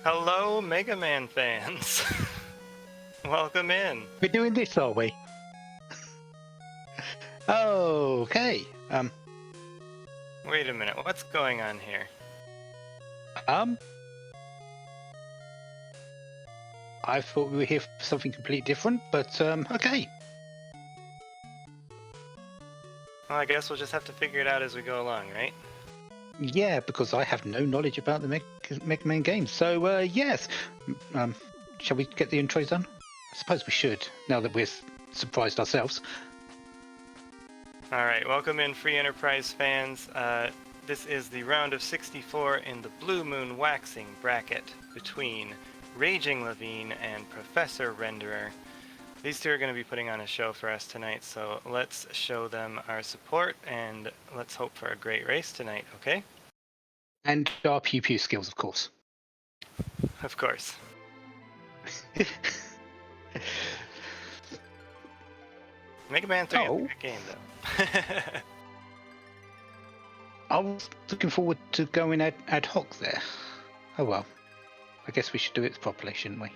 Hello, Mega Man fans. Welcome in. We're doing this, are we? Okay. Wait a minute, what's going on here? I thought we were here for something completely different, but okay. Well, I guess we'll just have to figure it out as we go along, right? Yeah, because I have no knowledge about the Mega Man games. So yes. Shall we get the intros done? I suppose we should, now that we're surprised ourselves. Alright, welcome in, Free Enterprise fans. This is the round of 64 in the Blue Moon Waxing bracket between RagingLevine and Professor Renderer. These two are going to be putting on a show for us tonight, so let's show them our support and let's hope for a great race tonight, okay? And our pew pew skills, of course. Of course. Mega Man 3 is a good game, though. I was looking forward to going ad hoc there. Oh well. I guess we should do it properly, shouldn't we?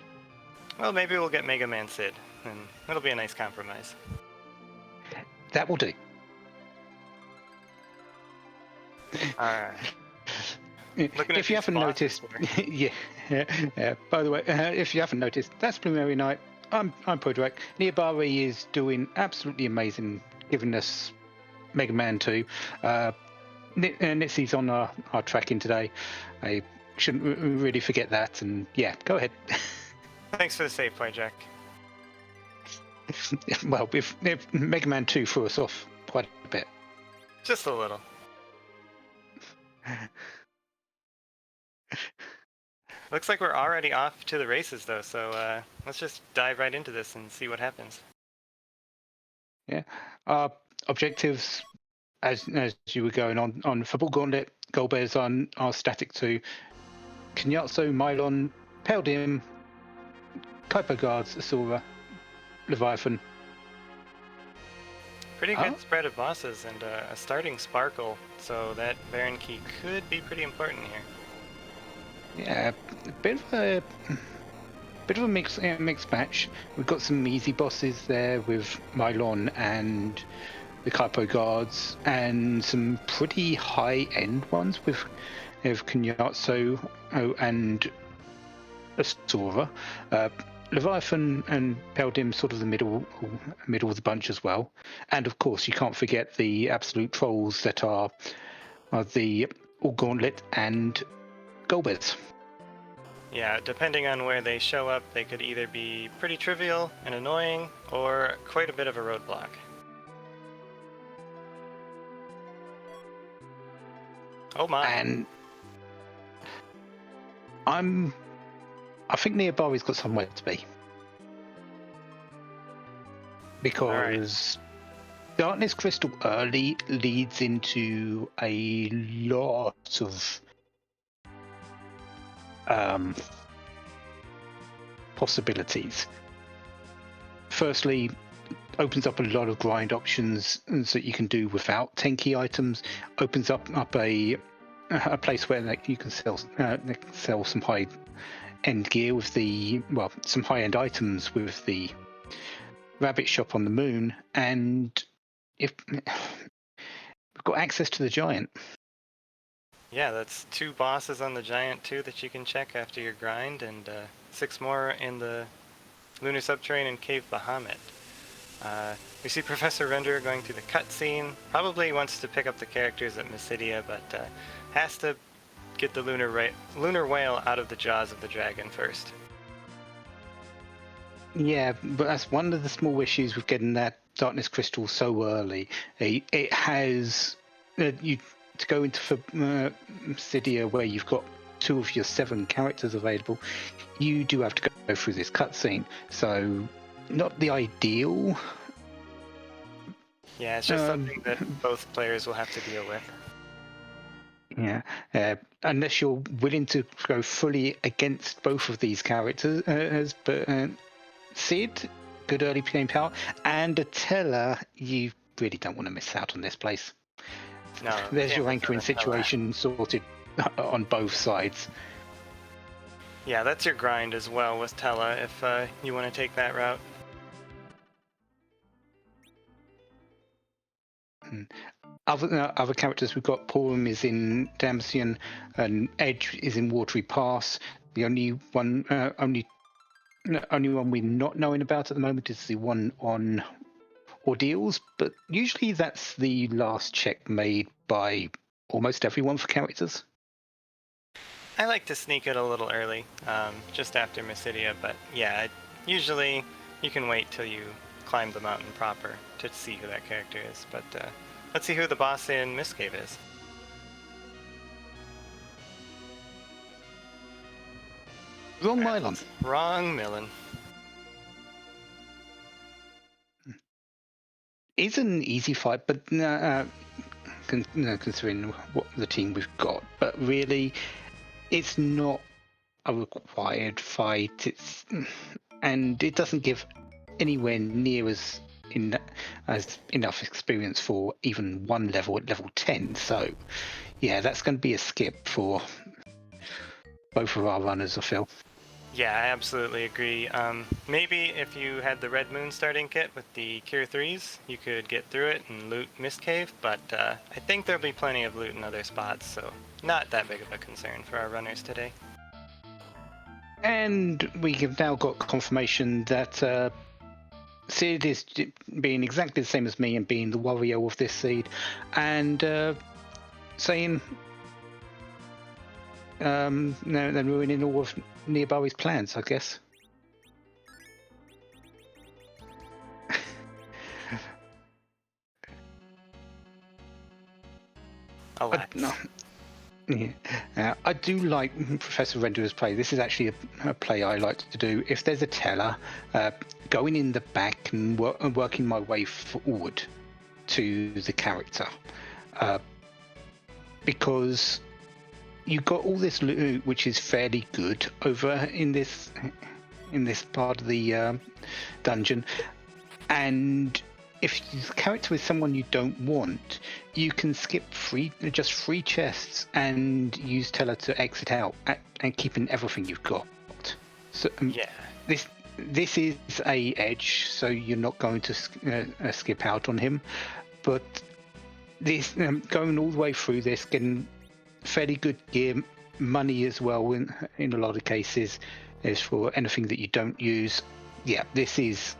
Well, maybe we'll get Mega Man Sid, and it'll be a nice compromise. That will do. Alright. If you haven't noticed, yeah. By the way, if you haven't noticed, that's Preliminary Night. I'm Podrek. Niabari is doing absolutely amazing, giving us Mega Man 2. Nitsy's on our tracking today. I shouldn't really forget that. And yeah, go ahead. Thanks for the save point, Jack. Well, if Mega Man 2 threw us off quite a bit. Just a little. Looks like we're already off to the races, though, so let's just dive right into this and see what happens. Yeah. Our objectives, as you were going on Football Gauntlet, Gold Bears are static 2, Kenyatsu, Mylon, Peldim, Kaipo Guards, Asura, Leviathan. Pretty good spread of bosses and a starting Sparkle, so that Baron Key could be pretty important here. Yeah, a bit of a mixed match. We've got some easy bosses there with Mylon and the Kaipo Guards, and some pretty high-end ones with Kenyatsu and Asura. Leviathan and Peldim sort of the middle of the bunch as well. And of course, you can't forget the absolute trolls that are the Gauntlet and Golbez. Yeah, depending on where they show up, they could either be pretty trivial and annoying, or quite a bit of a roadblock. Oh my. And I think Niabari's got somewhere to be. Because Darkness Crystal early leads into a lot of possibilities. Firstly, opens up a lot of grind options that you can do without tanky items. Opens up a place where you can sell some high end gear with some high end items with the rabbit shop on the moon, and if we've got access to the giant. Yeah, that's 2 bosses on the giant too that you can check after your grind, and 6 more in the Lunar Subterranean and Cave Bahamut. We see Professor Renderer going through the cutscene. Probably wants to pick up the characters at Mysidia, but has to get the lunar whale out of the jaws of the dragon first. Yeah, but that's one of the small issues with getting that Darkness Crystal so early. It has you to go into Mysidia where you've got 2 of your 7 characters available. You do have to go through this cutscene, so not the ideal. Yeah, it's just something that both players will have to deal with. Yeah, unless you're willing to go fully against both of these characters, but Sid, good early game power, and Attila, you really don't want to miss out on this place. No, there's your anchoring situation sorted on both sides. Yeah, that's your grind as well with Tella if you want to take that route. Other characters we've got, Porum is in Damsian, and Edge is in Watery Pass. The only one we're not knowing about at the moment is the one on Ordeals, but usually that's the last check made by almost everyone for characters. I like to sneak it a little early, just after Mysidia, but yeah, usually you can wait till you climb the mountain proper to see who that character is. But let's see who the boss in Mistcave is. Wrong Mylon. Wrong Millen. It's an easy fight, but considering what the team we've got, but really, it's not a required fight. And it doesn't give anywhere near as enough experience for even one level at level 10. So, yeah, that's going to be a skip for both of our runners, I feel. Yeah, I absolutely agree. Maybe if you had the Red Moon starting kit with the Cure 3s, you could get through it and loot Mistcave, but I think there'll be plenty of loot in other spots, so not that big of a concern for our runners today. And we have now got confirmation that Sid is being exactly the same as me and being the warrior of this seed, and saying they're ruining all of Neobari's plans, I guess. Alas. Yeah. I do like Professor Renderer's play. This is actually a play I like to do. If there's a teller, going in the back and working my way forward to the character, because you got all this loot which is fairly good over in this part of the dungeon, and if the character is someone you don't want, you can skip free chests and use Teller to exit out and keep in everything you've got. So yeah, this is a Edge, so you're not going to skip out on him. But this going all the way through this, getting fairly good gear, money as well in a lot of cases, is for anything that you don't use. Yeah, this is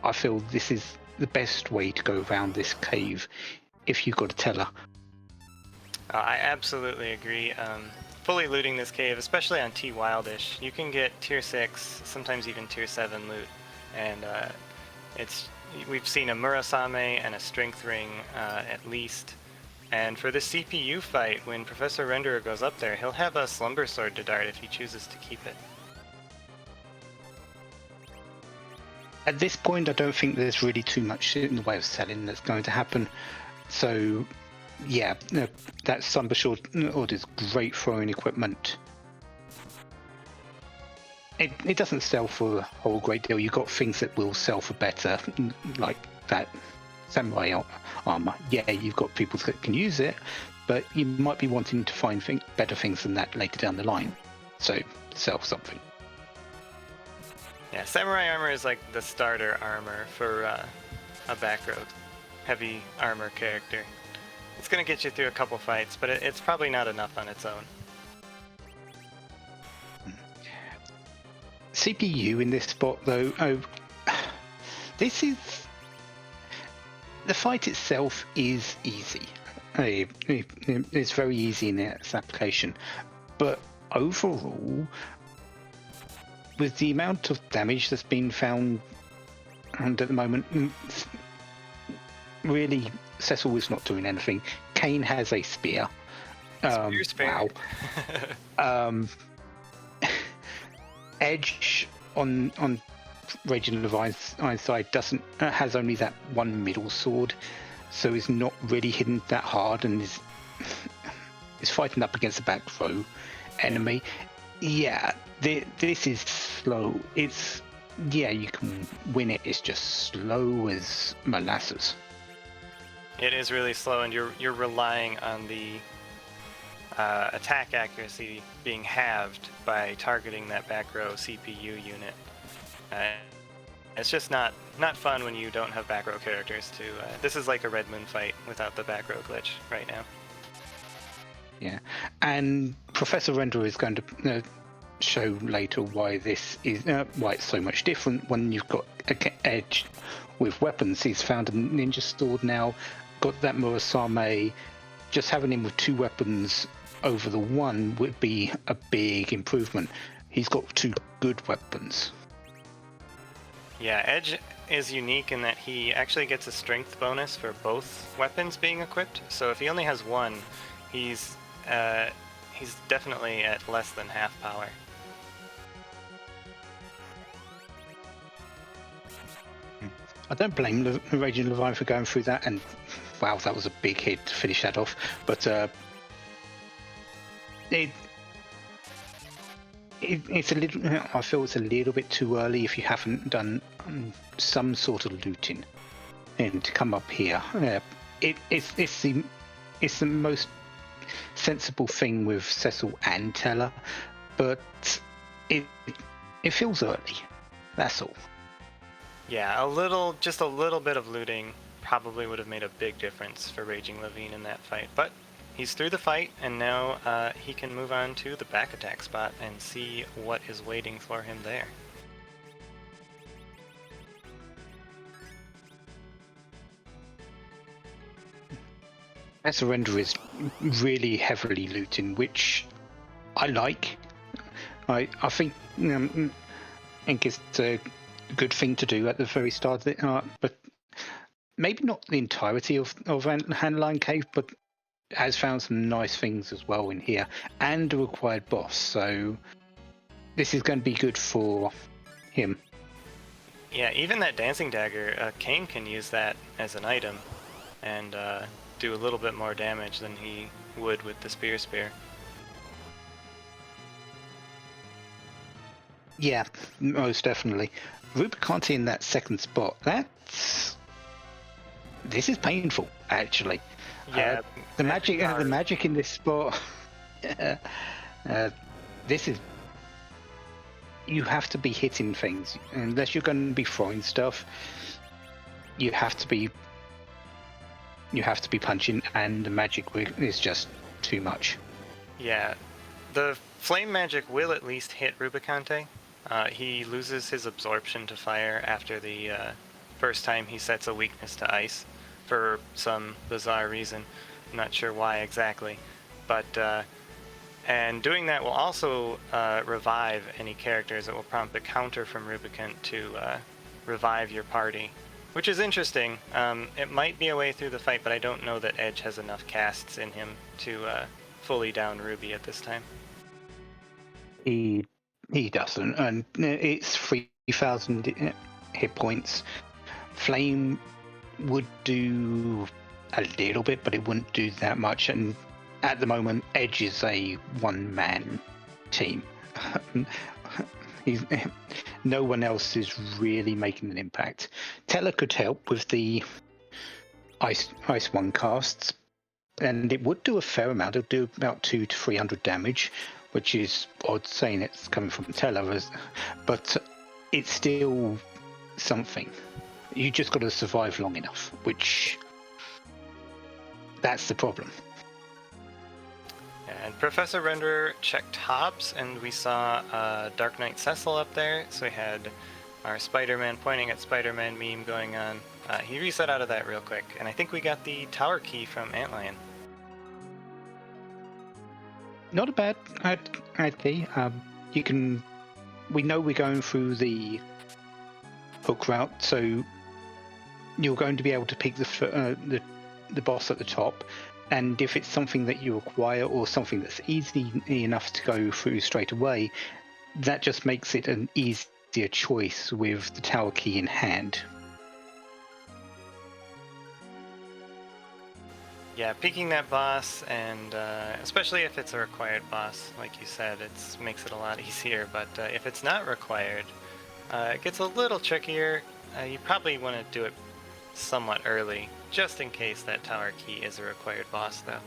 I feel this is the best way to go around this cave if you've got a teller. I absolutely agree. Fully looting this cave, especially on T Wildish, you can get tier 6, sometimes even tier 7 loot, and we've seen a Murasame and a strength ring at least. And for this CPU fight, when Professor Renderer goes up there, he'll have a Slumber Sword to dart if he chooses to keep it. At this point, I don't think there's really too much in the way of selling that's going to happen. So, yeah, that Slumber Sword is great throwing equipment. It doesn't sell for a whole great deal. You've got things that will sell for better, like that samurai armor. Yeah, you've got people that can use it, but you might be wanting to find better things than that later down the line. So, sell something. Yeah, samurai armor is like the starter armor for a backroad heavy armor character. It's going to get you through a couple fights, but it's probably not enough on its own. CPU in this spot, though, this is... The fight itself is easy. It's very easy in its application. But overall, with the amount of damage that's been found at the moment, really, Cecil is not doing anything. Kane has a spear. Spear. Wow. Edge on RagingLevine's side has only that one middle sword, so is not really hidden that hard and is fighting up against a back row enemy. Yeah, this is slow. You can win it. It's just slow as molasses. It is really slow, and you're relying on the attack accuracy being halved by targeting that back row CPU unit. It's just not fun when you don't have back row characters to... this is like a Red Moon fight without the back row glitch right now. Yeah, and Professor Render is going to show later why this is why it's so much different when you've got Edge with weapons. He's found a ninja sword now, got that Murasame. Just having him with 2 weapons over the 1 would be a big improvement. He's got 2 good weapons. Yeah, Edge is unique in that he actually gets a strength bonus for both weapons being equipped. So if he only has 1, he's definitely at less than half power. I don't blame RagingLevine for going through that, and wow, that was a big hit to finish that off. But it's a little. I feel it's a little bit too early if you haven't done some sort of looting, and to come up here. It's the most sensible thing with Cecil and Teller, but it feels early. That's all. Yeah, just a little bit of looting probably would have made a big difference for RagingLevine in that fight. But he's through the fight, and now he can move on to the back attack spot and see what is waiting for him there. Surrender is really heavily looting, which I like. I think it's a good thing to do at the very start of it, but maybe not the entirety of Handline Cave, but has found some nice things as well in here, and a required boss, so this is going to be good for him. Yeah, even that Dancing Dagger, Kane can use that as an item, and do a little bit more damage than he would with the Spear. Yeah, most definitely. Rubicante in that second spot, this is painful, actually. Yeah, the magic in this spot. This is. You have to be hitting things unless you're going to be throwing stuff. You have to be punching, and the magic is just too much. Yeah, the flame magic will at least hit Rubicante. He loses his absorption to fire after the first time he sets a weakness to ice for some bizarre reason. I'm not sure why exactly, but and doing that will also revive any characters. It will prompt a counter from Rubicant to revive your party, which is interesting. It might be a way through the fight, but I don't know that Edge has enough casts in him to fully down Ruby at this time. He doesn't, and it's 3,000 hit points. Flame would do a little bit, but it wouldn't do that much, and at the moment Edge is a one-man team. No one else is really making an impact. Teller could help with the ice 1 casts, and it would do a fair amount. It would do about 200 to 300 damage, which is odd saying it's coming from Teller, but it's still something. You just got to survive long enough, which that's the problem. And Professor Renderer checked Hobbs, and we saw Dark Knight Cecil up there, so we had our Spider-Man pointing at Spider-Man meme going on. He reset out of that real quick, and I think we got the tower key from Antlion. Not a bad key. We know we're going through the hook route, so you're going to be able to pick the boss at the top, and if it's something that you require or something that's easy enough to go through straight away, that just makes it an easier choice with the tower key in hand. Yeah, picking that boss, and especially if it's a required boss, like you said, it makes it a lot easier. But if it's not required, it gets a little trickier. You probably want to do it somewhat early, just in case that tower key is a required boss, though.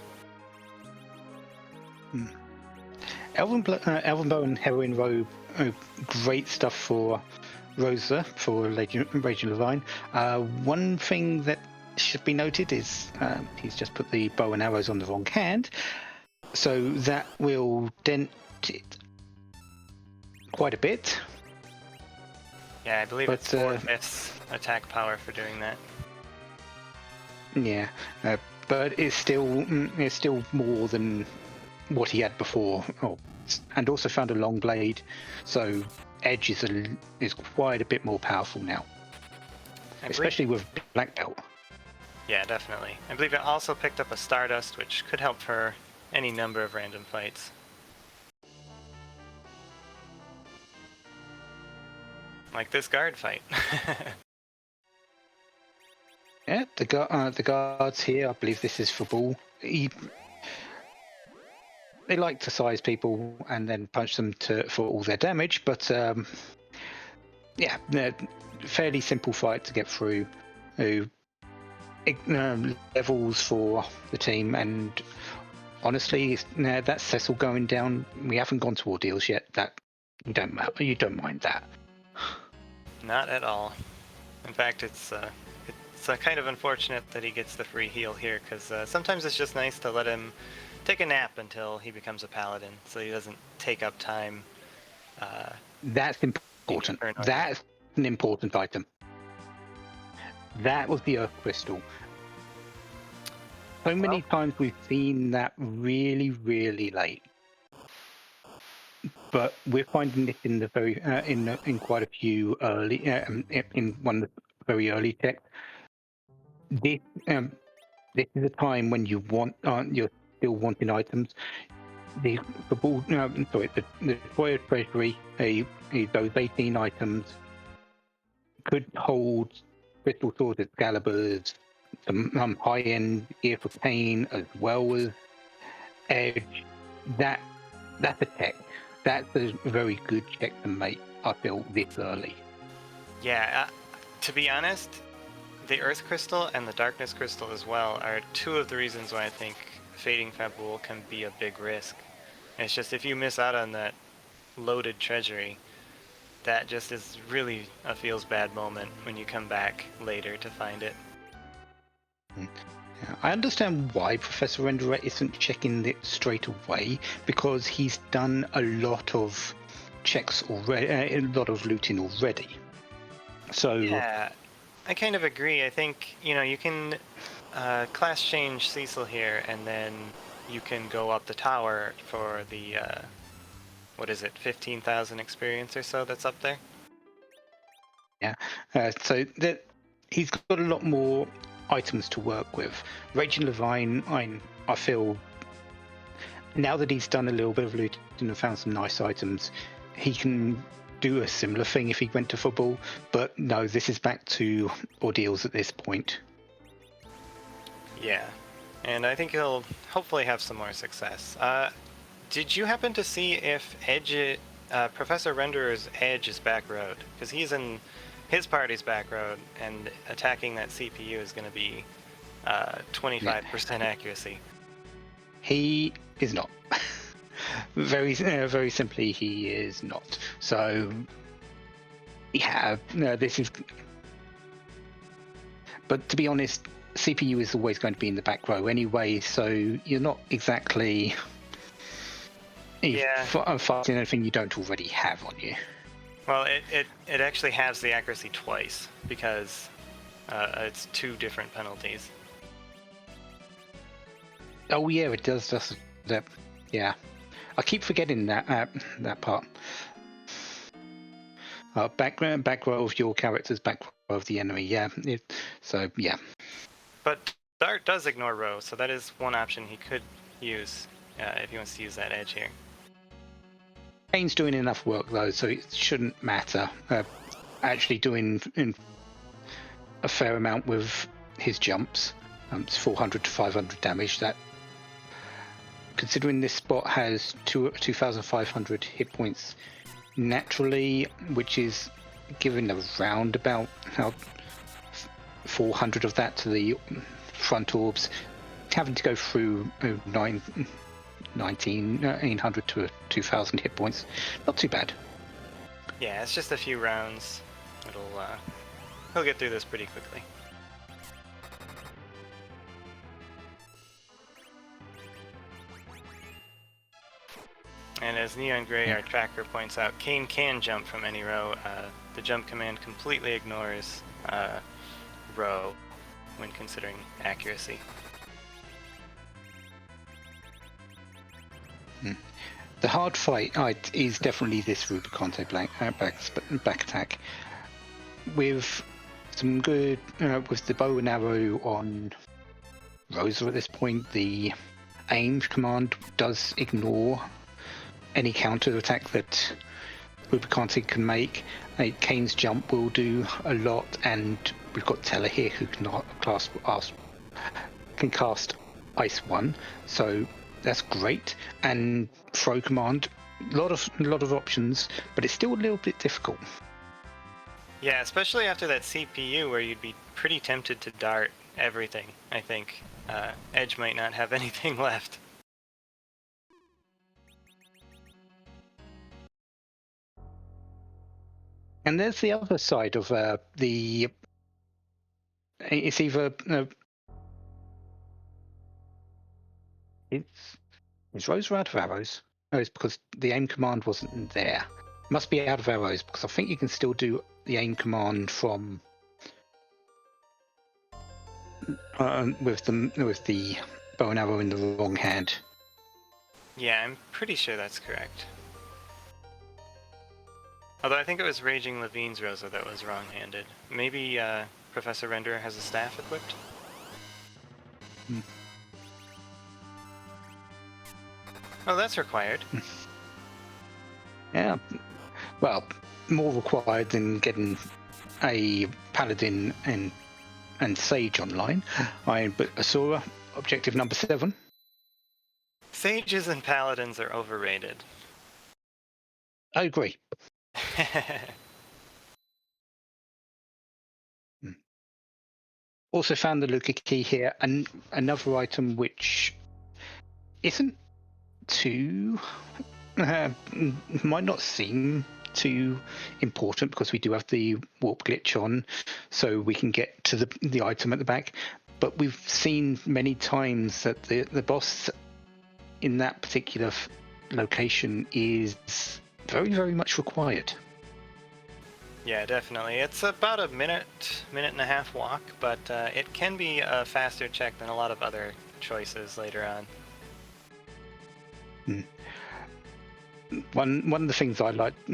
Elven Bow and Heroin Robe, great stuff for Rosa, for Raging Levine. One thing that should be noted is he's just put the bow and arrows on the wrong hand, so that will dent it quite a bit. Yeah, I believe it's 4/5 attack power for doing that. Yeah, but it's still more than what he had before. And also found a long blade, so edge is quite a bit more powerful now, especially with black belt. Yeah, definitely. I believe it also picked up a Stardust, which could help for any number of random fights. Like this guard fight. Yeah, the guards here, I believe this is for Bull. They like to size people and then punch them for all their damage, but yeah, fairly simple fight to get through. Levels for the team, and honestly, that Cecil going down, we haven't gone to ordeals yet. That you don't mind that. Not at all. In fact, it's kind of unfortunate that he gets the free heal here, because sometimes it's just nice to let him take a nap until he becomes a paladin, so he doesn't take up time. That's important. That's an important item. That was the Earth Crystal. So many times we've seen that really, really late, but we're finding this in the very in quite a few early in one of the very early texts. This is a time when you're still wanting items. The Destroyer Treasury, those 18 items could hold crystal swords, Excaliburs, some high-end gear for Pain, as well as Edge. That's a check. That's a very good check to make, I feel, this early. Yeah, to be honest, the Earth Crystal and the Darkness Crystal as well are two of the reasons why I think Fading Fabul can be a big risk. It's just if you miss out on that loaded treasury, that just is really a feels bad moment when you come back later to find it. I understand why Professor Renderer isn't checking it straight away, because he's done a lot of checks already, a lot of looting already. So yeah, I kind of agree. I think you can class change Cecil here, and then you can go up the tower for the what is it, 15,000 experience or so that's up there. Yeah, so that he's got a lot more items to work with. Raging Levine, I feel now that he's done a little bit of looting and found some nice items, he can do a similar thing if he went to football. But no, this is back to ordeals at this point. Yeah, and I think he'll hopefully have some more success. Did you happen to see if Professor Renderer's Edge is back road? Because he's in his party's back road, and attacking that CPU is going to be 25% accuracy. He is not. Very simply, he is not. So, yeah, this is. But to be honest, CPU is always going to be in the back row anyway, so you're not exactly fighting anything you don't already have on you. Well, it actually has the accuracy twice, because it's two different penalties. Oh yeah, it does just that. Yeah, I keep forgetting that part. Back row of your character's back row of the enemy. Yeah, so yeah. But Dart does ignore row, so that is one option he could use if he wants to use that edge here. Kane's doing enough work though, so it shouldn't matter. Actually doing a fair amount with his jumps. It's 400 to 500 damage. That, considering this spot has 2,500 hit points naturally, which is giving around about 400 of that to the front orbs, having to go through 1900 to 2000 hit points. Not too bad. Yeah, it's just a few rounds. He'll get through this pretty quickly. And as Neon Gray, our tracker, points out, Kane can jump from any row. The jump command completely ignores row when considering accuracy. The hard fight is definitely this Rubicante back attack. With some good, with the bow and arrow on Rosa at this point, the aim command does ignore any counter attack that Rubicante can make. Kane's jump will do a lot, and we've got Teller here who can cast Ice 1, so that's great. And throw command, a lot of options, but it's still a little bit difficult. Yeah, especially after that CPU where you'd be pretty tempted to dart everything, I think. Edge might not have anything left. And there's the other side of the. It's either it's Rose or out of arrows. No, it's because the aim command wasn't there. It must be out of arrows because I think you can still do the aim command from with the bow and arrow in the wrong hand. Yeah, I'm pretty sure that's correct. Although I think it was RagingLevine's Rosa that was wrong-handed. Maybe Professor Renderer has a staff equipped? Oh, that's required. Yeah, well, more required than getting a paladin and sage online. But Asura, objective number 7. Sages and paladins are overrated. I agree. Also found the Luca key here, and another item which isn't too might not seem too important because we do have the warp glitch on, so we can get to the item at the back. But we've seen many times that the boss in that particular location is very, very much required. Yeah, definitely. It's about a minute and a half walk, but it can be a faster check than a lot of other choices later on. One of the things I've liked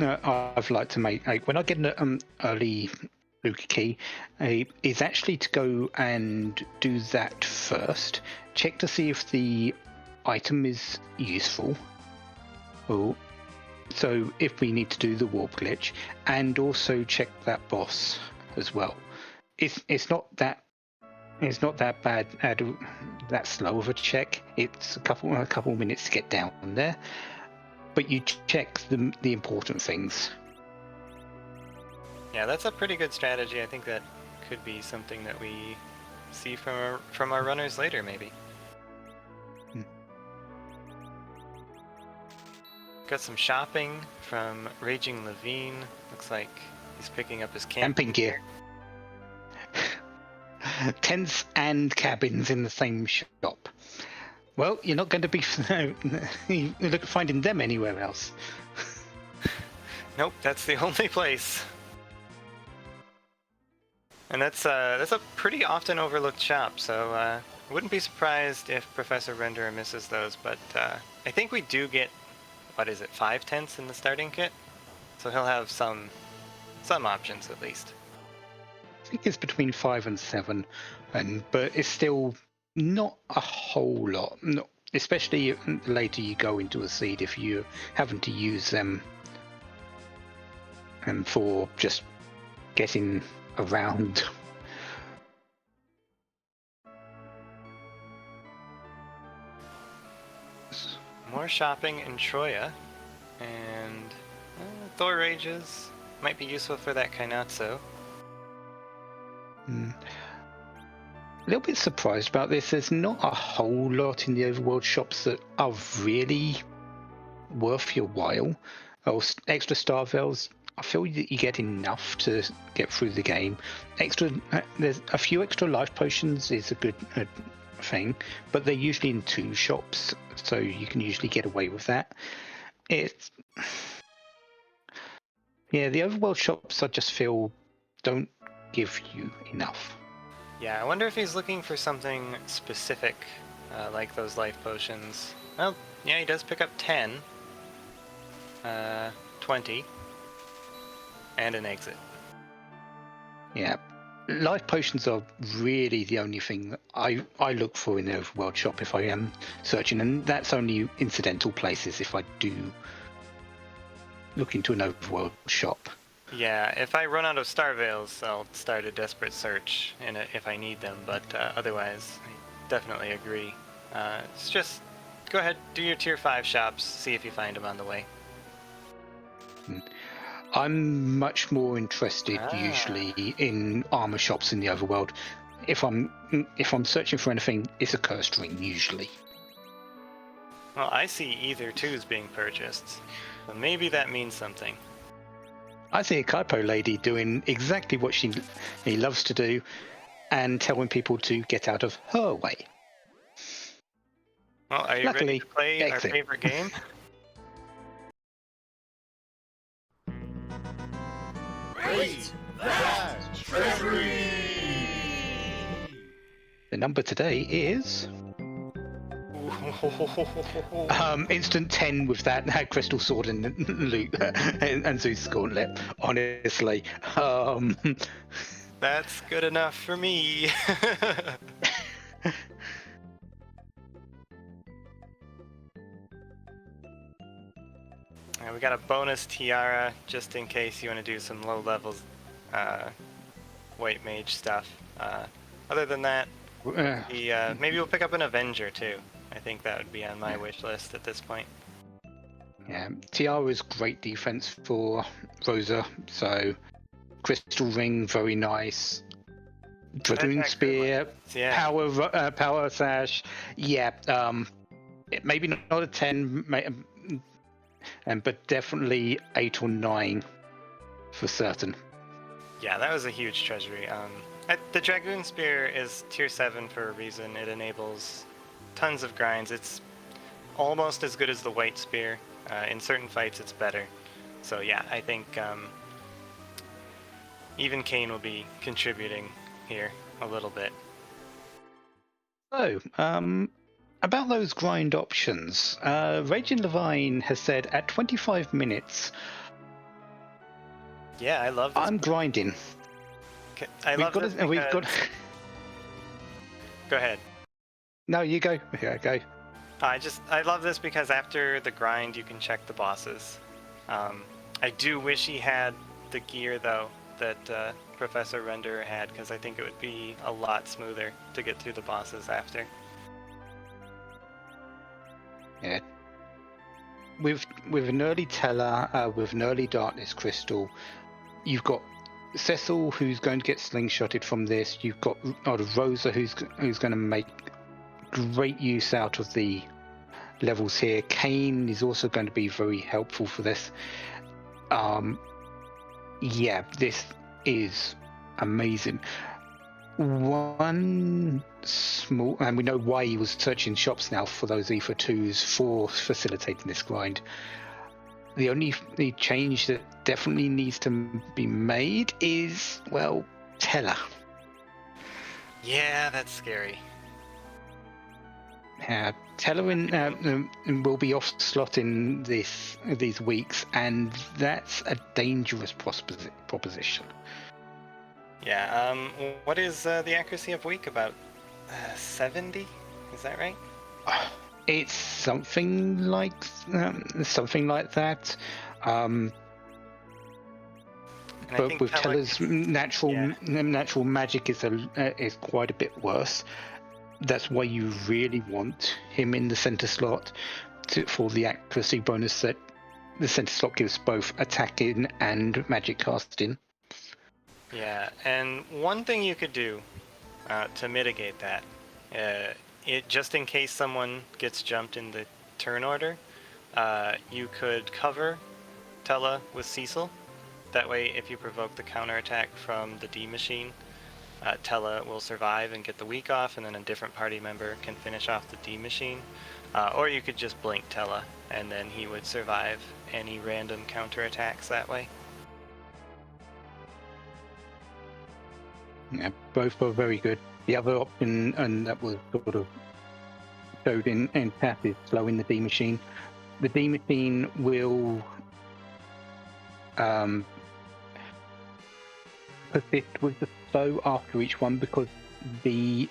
to make when I get an early Luca key is actually to go and do that first. Check to see if the item is useful. So if we need to do the warp glitch, and also check that boss as well. It's not that bad, that slow of a check. It's a couple minutes to get down there, but you check the important things. Yeah, that's a pretty good strategy. I think that could be something that we see from our runners later, maybe. Got some shopping from RagingLevine. Looks like he's picking up his camping gear. Tents and cabins in the same shop. Well, you're not going to be finding them anywhere else. Nope, that's the only place. And that's a pretty often overlooked shop, so I wouldn't be surprised if Professor Renderer misses those, but I think we do get, 5 tents in the starting kit? So he'll have some options at least. I think it's between 5 and 7, but it's still not a whole lot. No, especially later you go into a seed if you're having to use them and for just getting around. More shopping in Troya, and Thor Rages might be useful for that Kainatsu. a little bit surprised about this. There's not a whole lot in the overworld shops that are really worth your while. Extra star veils, I feel that you get enough to get through the game. There's a few extra life potions is a good thing, but they're usually in 2 shops, so you can usually get away with that. It's the overworld shops I just feel don't give you enough. Yeah, I wonder if he's looking for something specific, like those life potions. Well, yeah, he does pick up 10, 20, and an exit. Yeah. Life potions are really the only thing that I look for in the overworld shop if I am searching, and that's only incidental places if I do look into an overworld shop. Yeah, if I run out of star veils, I'll start a desperate search if I need them, but otherwise, I definitely agree. It's just, go ahead, do your tier 5 shops, see if you find them on the way. I'm much more interested usually in armor shops in the overworld. If I'm searching for anything, it's a cursed ring usually. Well, I see either 2s being purchased, so maybe that means something. I see a Kaipo lady doing exactly what she loves to do and telling people to get out of her way. Well, are you ready to play our favorite game? Great Vast Treasury! The number today is instant 10 with that crystal sword and loot and Zeus gauntlet. Honestly, that's good enough for me. We got a bonus tiara just in case you want to do some low levels white mage stuff. Other than that, maybe we'll pick up an Avenger too. I think that would be on my wish list at this point. Yeah, tiara is great defense for Rosa, so crystal ring very nice. Dragoon spear, power sash, maybe not a 10, but definitely 8 or 9 for certain. Yeah, that was a huge treasury. The Dragoon Spear is tier 7 for a reason. It enables tons of grinds. It's almost as good as the White Spear. In certain fights, it's better. So yeah, I think even Kane will be contributing here a little bit. So, about those grind options, RagingLevine has said at 25 minutes. Yeah, I love this. I'm grinding. I love this because... We've got. Go ahead. No, you go. Yeah, go. I love this because after the grind, you can check the bosses. I do wish he had the gear though that Professor Renderer had, because I think it would be a lot smoother to get through the bosses after. Yeah. With an early Teller, with an early Darkness Crystal, you've got Cecil who's going to get slingshotted from this. You've got Rosa who's going to make great use out of the levels here. Kane is also going to be very helpful for this. This is amazing. One small, and we know why he was searching shops now for those Ether 2s for facilitating this grind. The only change that definitely needs to be made is, well, Teller. Yeah, that's scary. Teller will be off slot in these weeks, and that's a dangerous proposition. Yeah, what is the accuracy of weak? About 70? Is that right? It's something like that. But with Teller's natural magic is quite a bit worse. That's why you really want him in the center slot for the accuracy bonus that the center slot gives both attacking and magic casting. Yeah, and one thing you could do to mitigate that. Just in case someone gets jumped in the turn order, you could cover Tella with Cecil. That way, if you provoke the counterattack from the D machine, Tella will survive and get the weak off, and then a different party member can finish off the D machine. Or you could just blink Tella, and then he would survive any random counterattacks that way. Yeah, both are very good. The other option, and that was sort of showed in TAP, is slowing the D machine. The D machine will persist with the slow after each one, because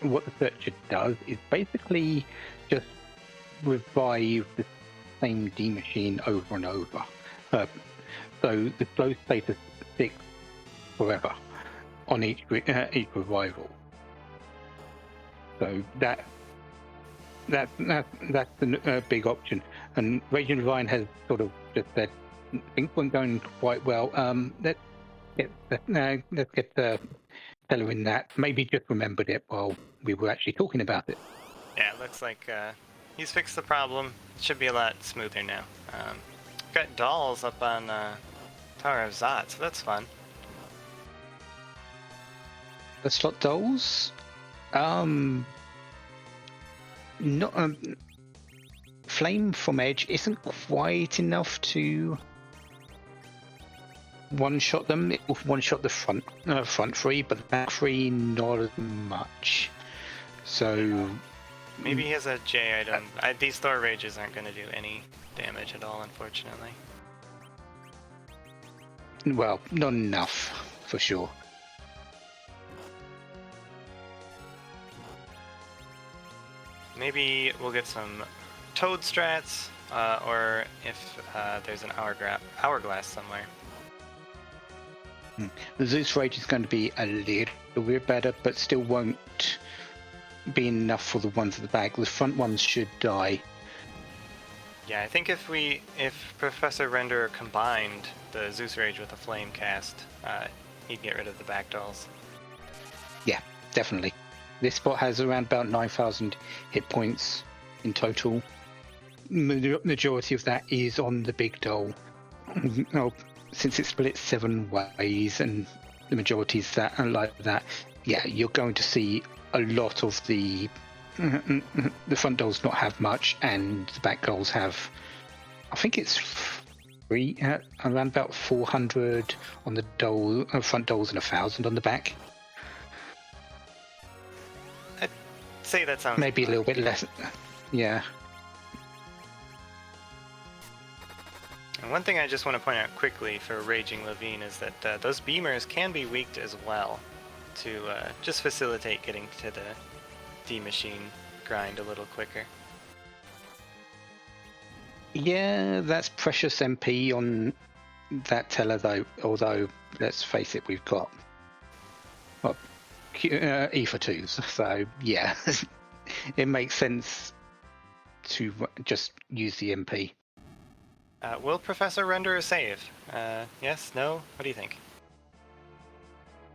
what the searcher does is basically just revive the same D machine over and over. So the slow status sticks forever on each revival. So that's the big option. And RagingLevine has sort of just said things weren't going quite well. Let's get Tella in that. Maybe just remembered it while we were actually talking about it. Yeah, it looks like he's fixed the problem. Should be a lot smoother now. Got dolls up on Tower of Zot, so that's fun. The slot dolls, not Flame from Edge isn't quite enough to one-shot them. It will one-shot the front three, but the back three not as much. So maybe he has a J item. These Thor Rages aren't going to do any damage at all, unfortunately. Well, not enough, for sure. Maybe we'll get some Toad strats, or if there's an hourglass somewhere. The Zeus Rage is going to be a little bit better, but still won't be enough for the ones at the back. The front ones should die. Yeah, I think if Professor Renderer combined the Zeus Rage with a Flame cast, he'd get rid of the back dolls. Yeah, definitely. This spot has around about 9,000 hit points in total. Majority of that is on the big doll. Since it's split 7 ways and the majority is that and like that, yeah, you're going to see a lot of the front dolls not have much, and the back dolls have, I think it's around about 400 on the front dolls and 1,000 on the back. I'd say that sounds maybe a little bit less. Yeah. And one thing I just want to point out quickly for RagingLevine is that those beamers can be weaked as well to just facilitate getting to the D machine grind a little quicker. Yeah, that's precious MP on that Tella though, although let's face it, we've got E for 2s, so yeah, it makes sense to just use the MP. Will Professor Renderer save? Yes? No? What do you think?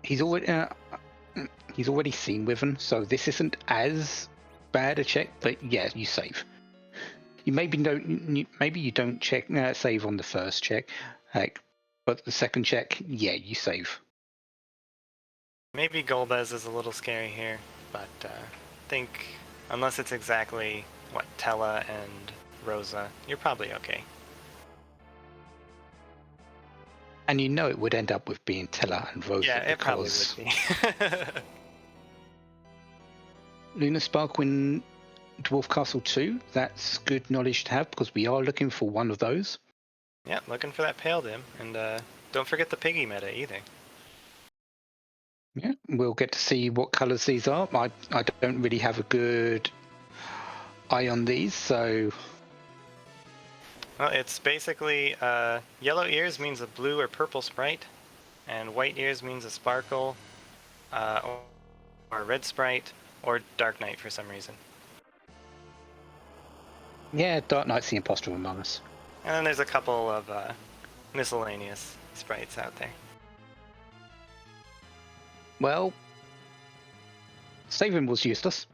He's already seen Wyvern, so this isn't as bad a check. But yeah, you save. You maybe you don't check save on the first check, but the second check, yeah, you save. Maybe Golbez is a little scary here, but I think unless it's exactly Tella and Rosa, you're probably okay. And you know it would end up with being Tella and Rosa. Yeah, it probably would be. Lunar Spark in Dwarf Castle 2, that's good knowledge to have, because we are looking for one of those. Yeah, looking for that Pale Dim, and don't forget the Piggy meta either. Yeah, we'll get to see what colours these are. I don't really have a good eye on these, so... Well, it's basically yellow ears means a blue or purple sprite, and white ears means a sparkle, or a red sprite, or Dark Knight for some reason. Yeah, Dark Knight's the imposter among us. And then there's a couple of miscellaneous sprites out there. Well, Saving was useless.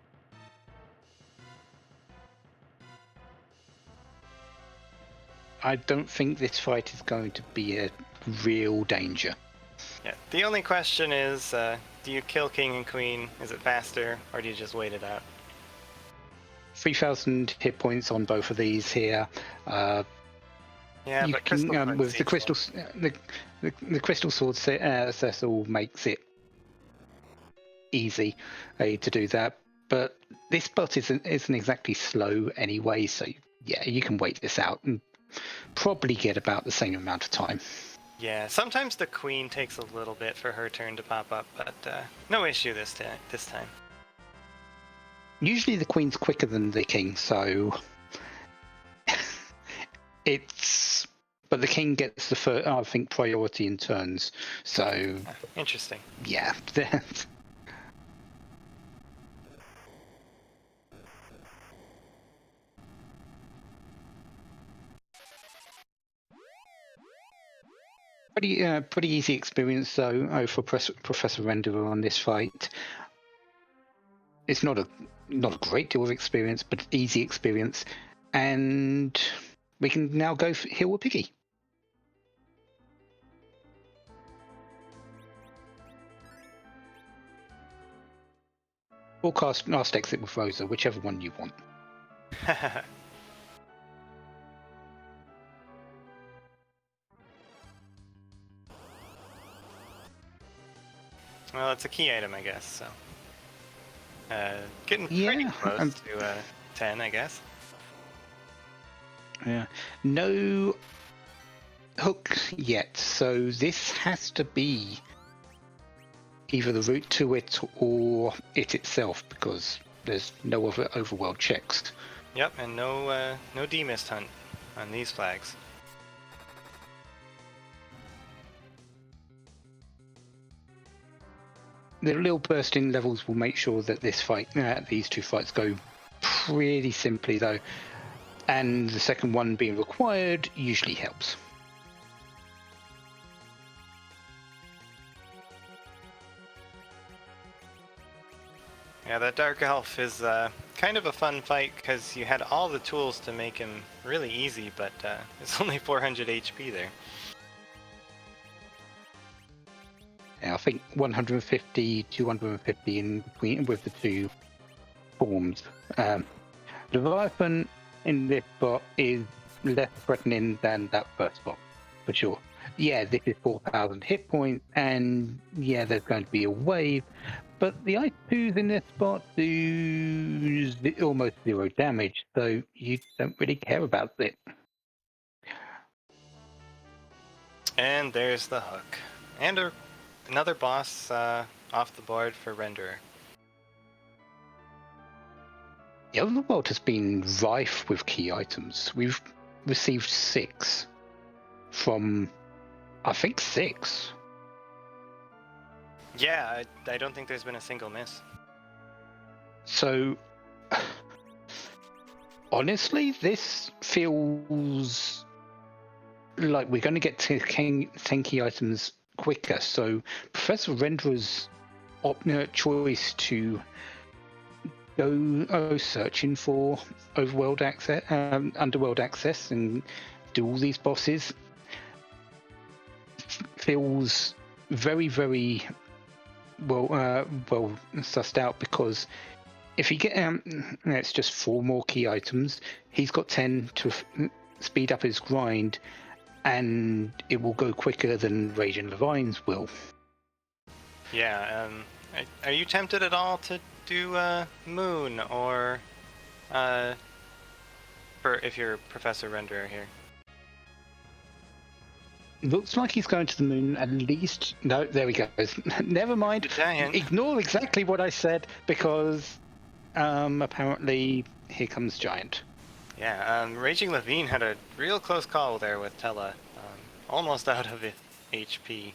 I don't think this fight is going to be a real danger. Yeah. The only question is, do you kill king and queen? Is it faster, or do you just wait it out? 3,000 hit points on both of these here. Yeah, You but can crystal with points the each crystal one. the crystal sword Cecil makes it easy to do that. But this bot isn't exactly slow anyway, so yeah, you can wait this out and probably get about the same amount of time. Yeah, sometimes the queen takes a little bit for her turn to pop up, but no issue this time. Usually the queen's quicker than the king, so it's. But the king gets the first, I think, priority in turns. So Interesting. yeah. Pretty easy experience though for Professor Renderer on this fight. It's not a great deal of experience, but easy experience, and we can now go heal a piggy. Or cast last exit with Rosa, whichever one you want. Well, it's a key item, I guess, so. Getting pretty Yeah, close to 10, I guess. Yeah. No hook yet, so this has to be either the route to it or it itself, because there's no other overworld checks. Yep, and no demist hunt on these flags. The little bursting levels will make sure that these two fights go pretty simply though, and the second one being required usually helps. Yeah, that Dark Elf is kind of a fun fight because you had all the tools to make him really easy, but it's only 400 HP there. Yeah, I think 150, 250 in between with the two forms. Leviathan in this bot is less threatening than that first bot, for sure. Yeah, this is 4,000 hit points, and yeah, there's going to be a wave, but the I2s in this bot do almost 0 damage, so you don't really care about it. And there's the hook. And another boss off the board for Renderer. The Underworld has been rife with key items. We've received 6 from, I think, 6. Yeah, I don't think there's been a single miss. So, honestly, this feels like we're going to get to 10 key items quicker. So, Professor Renderer's choice to go searching for Underworld access, and do all these bosses feels very, very well sussed out, because if you get it's just 4 more key items, he's got 10 to speed up his grind, and it will go quicker than RagingLevine's will. Yeah, are you tempted at all to do Moon, or if you're Professor Renderer here? Looks like he's going to the moon at least. No, there he goes. Never mind. Giant. Ignore exactly what I said, because apparently here comes Giant. Yeah, RagingLevine had a real close call there with Tella. Almost out of HP.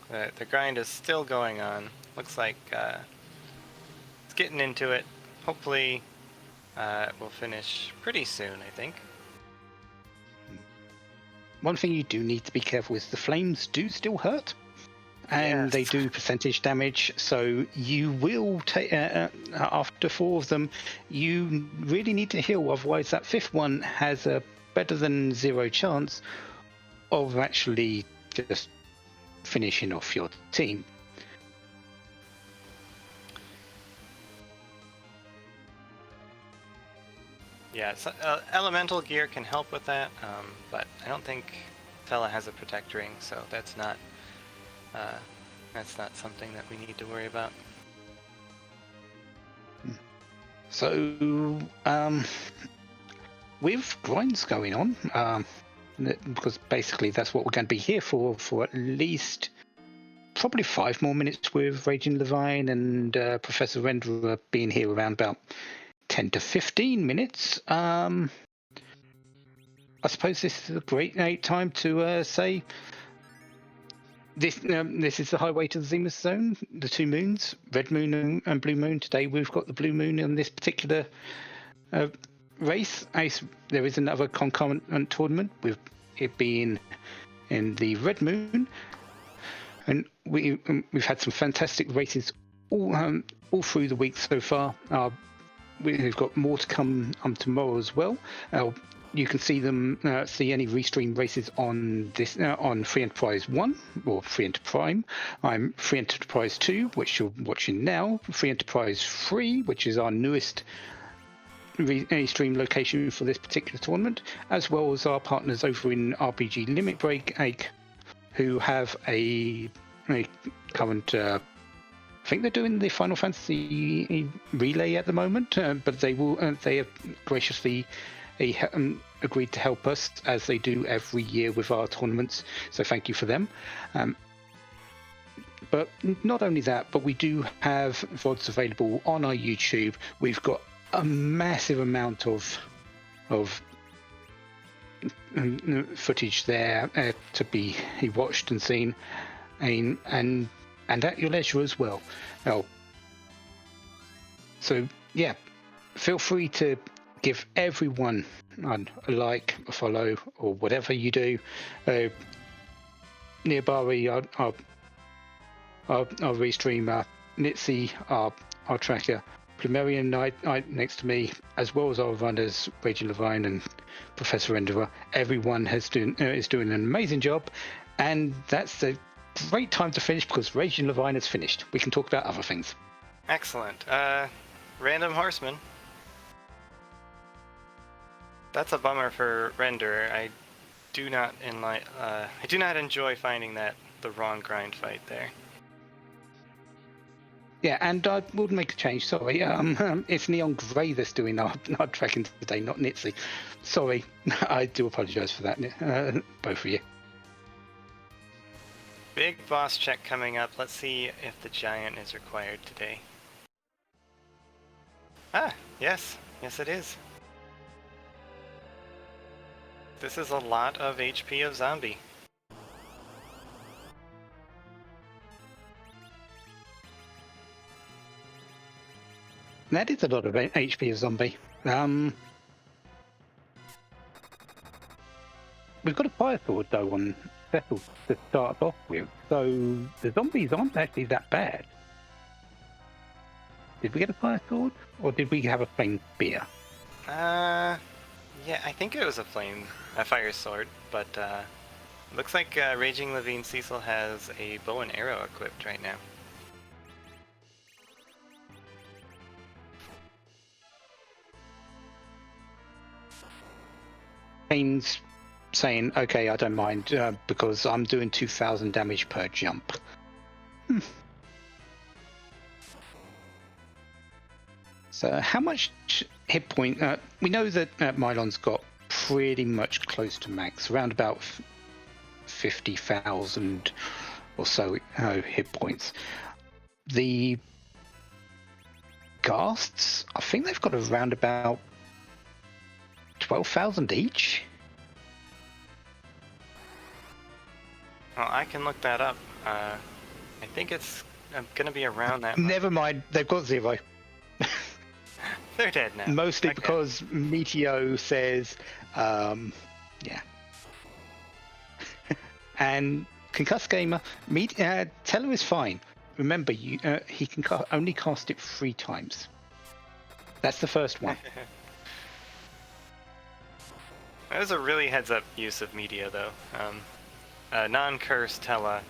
The grind is still going on. Looks like it's getting into it. Hopefully we'll finish pretty soon, I think. One thing you do need to be careful is the flames do still hurt. and they Yes. do percentage damage. So you will take after 4 of them, you really need to heal. Otherwise, that 5th one has a better than 0 chance of actually just finishing off your team. Yeah, so, elemental gear can help with that, but I don't think Fella has a protect ring, so that's not something that we need to worry about. So with grinds going on, because basically that's what we're going to be here for at least probably 5 more minutes with RagingLevine and Professor Renderer being here around about 10 to 15 minutes. I suppose this is a great time to say this is the highway to the Zemus zone, the 2 moons, red moon and blue moon. Today we've got the blue moon on this particular race. There is another concurrent tournament with it being in the red moon, and we've had some fantastic races all through the week so far. We've got more to come tomorrow as well. You can see any restream races on this on Free Enterprise 1 or Free Enterprise. I'm Free Enterprise 2, which you're watching now. Free Enterprise 3, which is our newest stream location for this particular tournament, as well as our partners over in RPG Limit Break, who have a current. I think they're doing the Final Fantasy relay at the moment, but they have graciously agreed to help us as they do every year with our tournaments. So thank you for them. But not only that, but we do have VODs available on our YouTube. We've got a massive amount of footage there to be watched and seen, and at your leisure as well. So yeah, feel free to give everyone a like, a follow, or whatever you do. Nearby, our restreamer, Nitsi, our tracker, Plumerian Knight next to me, as well as our runners, RagingLevine and Professor Renderer. Everyone is doing an amazing job, and that's a great time to finish because RagingLevine has finished. We can talk about other things. Excellent. Random Horseman. That's a bummer for Render. I do not enjoy finding that the wrong grind fight there. Yeah, and I would make a change. Sorry, it's Neon Grey that's doing our tracking today, not Nitsi. Sorry, I do apologise for that, both of you. Big boss check coming up. Let's see if the giant is required today. Ah, yes it is. This is a lot of HP of zombie. That is a lot of HP of zombie. We've got a fire sword though on Vessel to start off with, so the zombies aren't actually that bad. Did we get a fire sword, or did we have a flame spear? Yeah, I think it was a fire sword, but looks like RagingLevine Cecil has a bow and arrow equipped right now. Kane's saying, okay, I don't mind, because I'm doing 2,000 damage per jump. So how much hit point? We know that Mylon's got pretty much close to max, around about 50,000 or so hit points. The Ghasts, I think they've got around about 12,000 each. Well, I can look that up. I think it's going to be around that much. Never mind, they've got 0. They're dead now. Mostly Okay. because Meteo says, yeah. And Concussed Gamer, Teller is fine. Remember, he can only cast it 3 times. That's the first one. That was a really heads-up use of media, though. Non-cursed Tella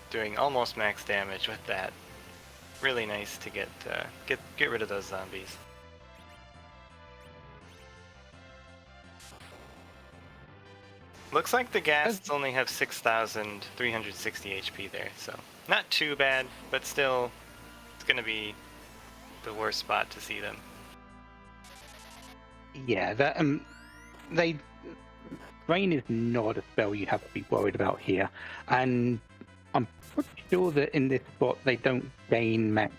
doing almost max damage with that. Really nice to get rid of those zombies. Looks like the ghasts only have 6,360 HP there, so not too bad, but still, it's gonna be the worst spot to see them. Yeah, that Rain is not a spell you have to be worried about here, and I'm pretty sure that in this spot they don't gain max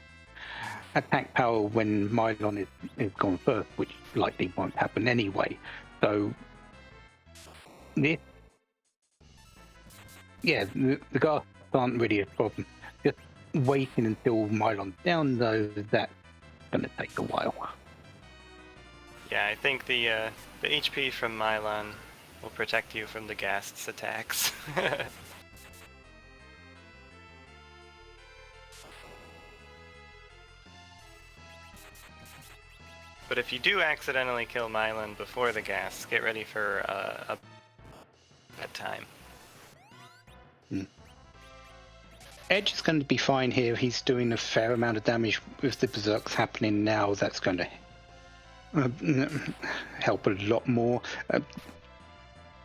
attack power when Mylon is gone first, which likely won't happen anyway. So this, yeah, the ghasts aren't really a problem. Just waiting until Mylon's down, though, that's gonna take a while. Yeah, I think the HP from Mylon will protect you from the ghast's attacks. But if you do accidentally kill Mylon before the ghasts, get ready for a bad time. Edge is going to be fine here. He's doing a fair amount of damage with the berserks happening now. That's going to help a lot more.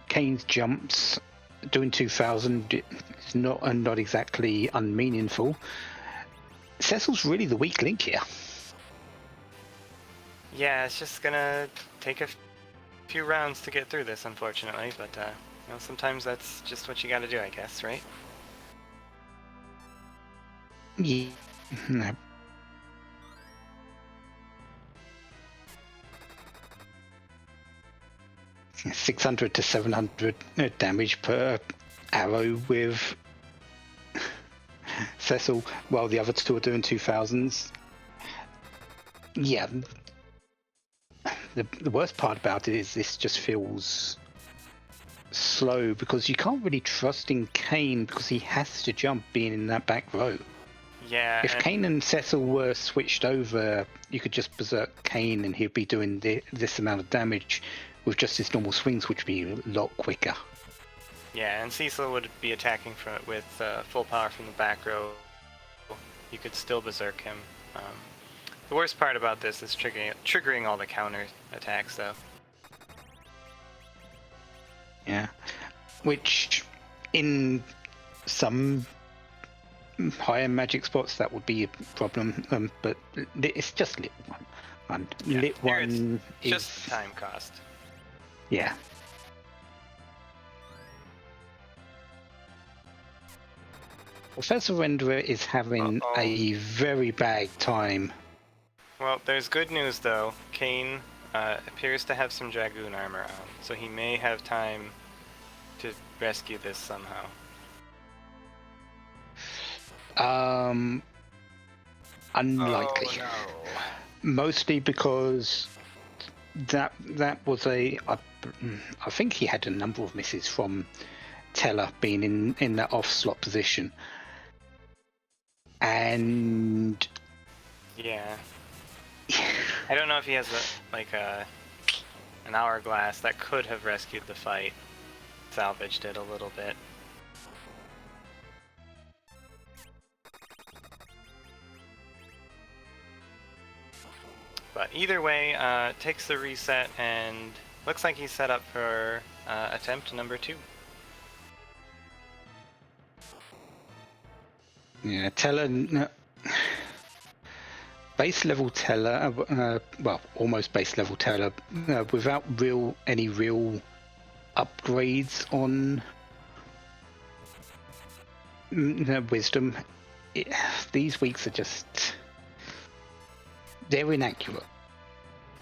Kane's jumps doing 2,000 is not exactly unmeaningful. Cecil's really the weak link here. Yeah, it's just gonna take a few rounds to get through this, unfortunately, but you know, sometimes that's just what you gotta do, I guess, right? Yeah. 600 to 700 damage per arrow with Cecil, while the other two are doing 2,000s. Yeah. The worst part about it is this just feels slow because you can't really trust in Kane because he has to jump being in that back row. Yeah. If Kane and Cecil were switched over, you could just berserk Kane and he'd be doing this amount of damage with just his normal swings, which would be a lot quicker. Yeah, and Cecil would be attacking with full power from the back row. You could still berserk him. The worst part about this is triggering all the counter attacks, though. Yeah, which in some higher magic spots that would be a problem, but it's just lit one. Yeah, lit one is just time cost. Yeah. Professor Renderer is having a very bad time. Well, there's good news though. Kane appears to have some Dragoon armor on, so he may have time to rescue this somehow. Unlikely. Oh, no. Mostly because that was I think he had a number of misses from Teller being in that off slot position. And yeah. I don't know if he has an hourglass that could have rescued the fight. Salvaged it a little bit. But either way, takes the reset and looks like he's set up for attempt number 2. yeah, Teller. Base level Teller, well, almost base level Teller, without any real upgrades on wisdom. These weeks are just they're inaccurate.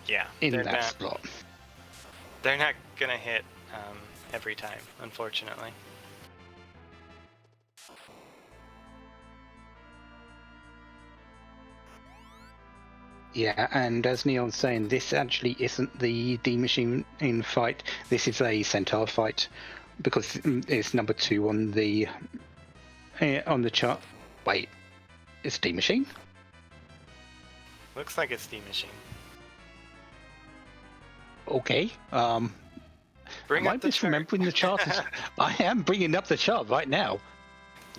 Yeah, in that slot. They're not gonna hit every time, unfortunately. Yeah, and as Neon's saying, this actually isn't the D Machine fight. This is a Centaur fight, because it's number 2 on the chart. Wait, it's Steam Machine? Looks like it's Steam Machine. Okay. Bring Am I up the chart. misremembering the chart? I am bringing up the chart right now.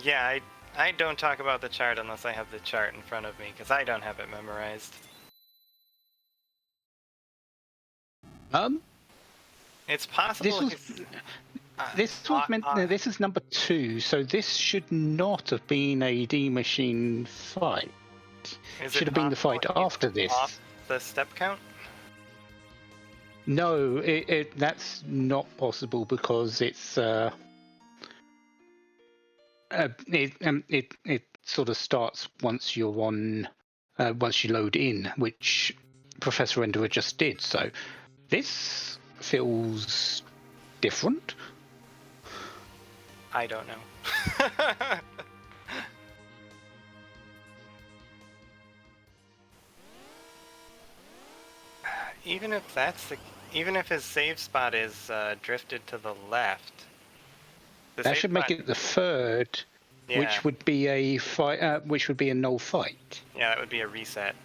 Yeah, I don't talk about the chart unless I have the chart in front of me, because I don't have it memorized. It's possible this is number 2, so this should not have been a D Machine fight. Should have been the fight after this. Off the step count? No, that's not possible because it's it sort of starts once you're on once you load in, which Professor Enderer just did. So this feels different. I don't know. Even if his save spot is drifted to the left, that should make it the 3rd, yeah. which would be a fight. Which would be a null fight. Yeah, that would be a reset.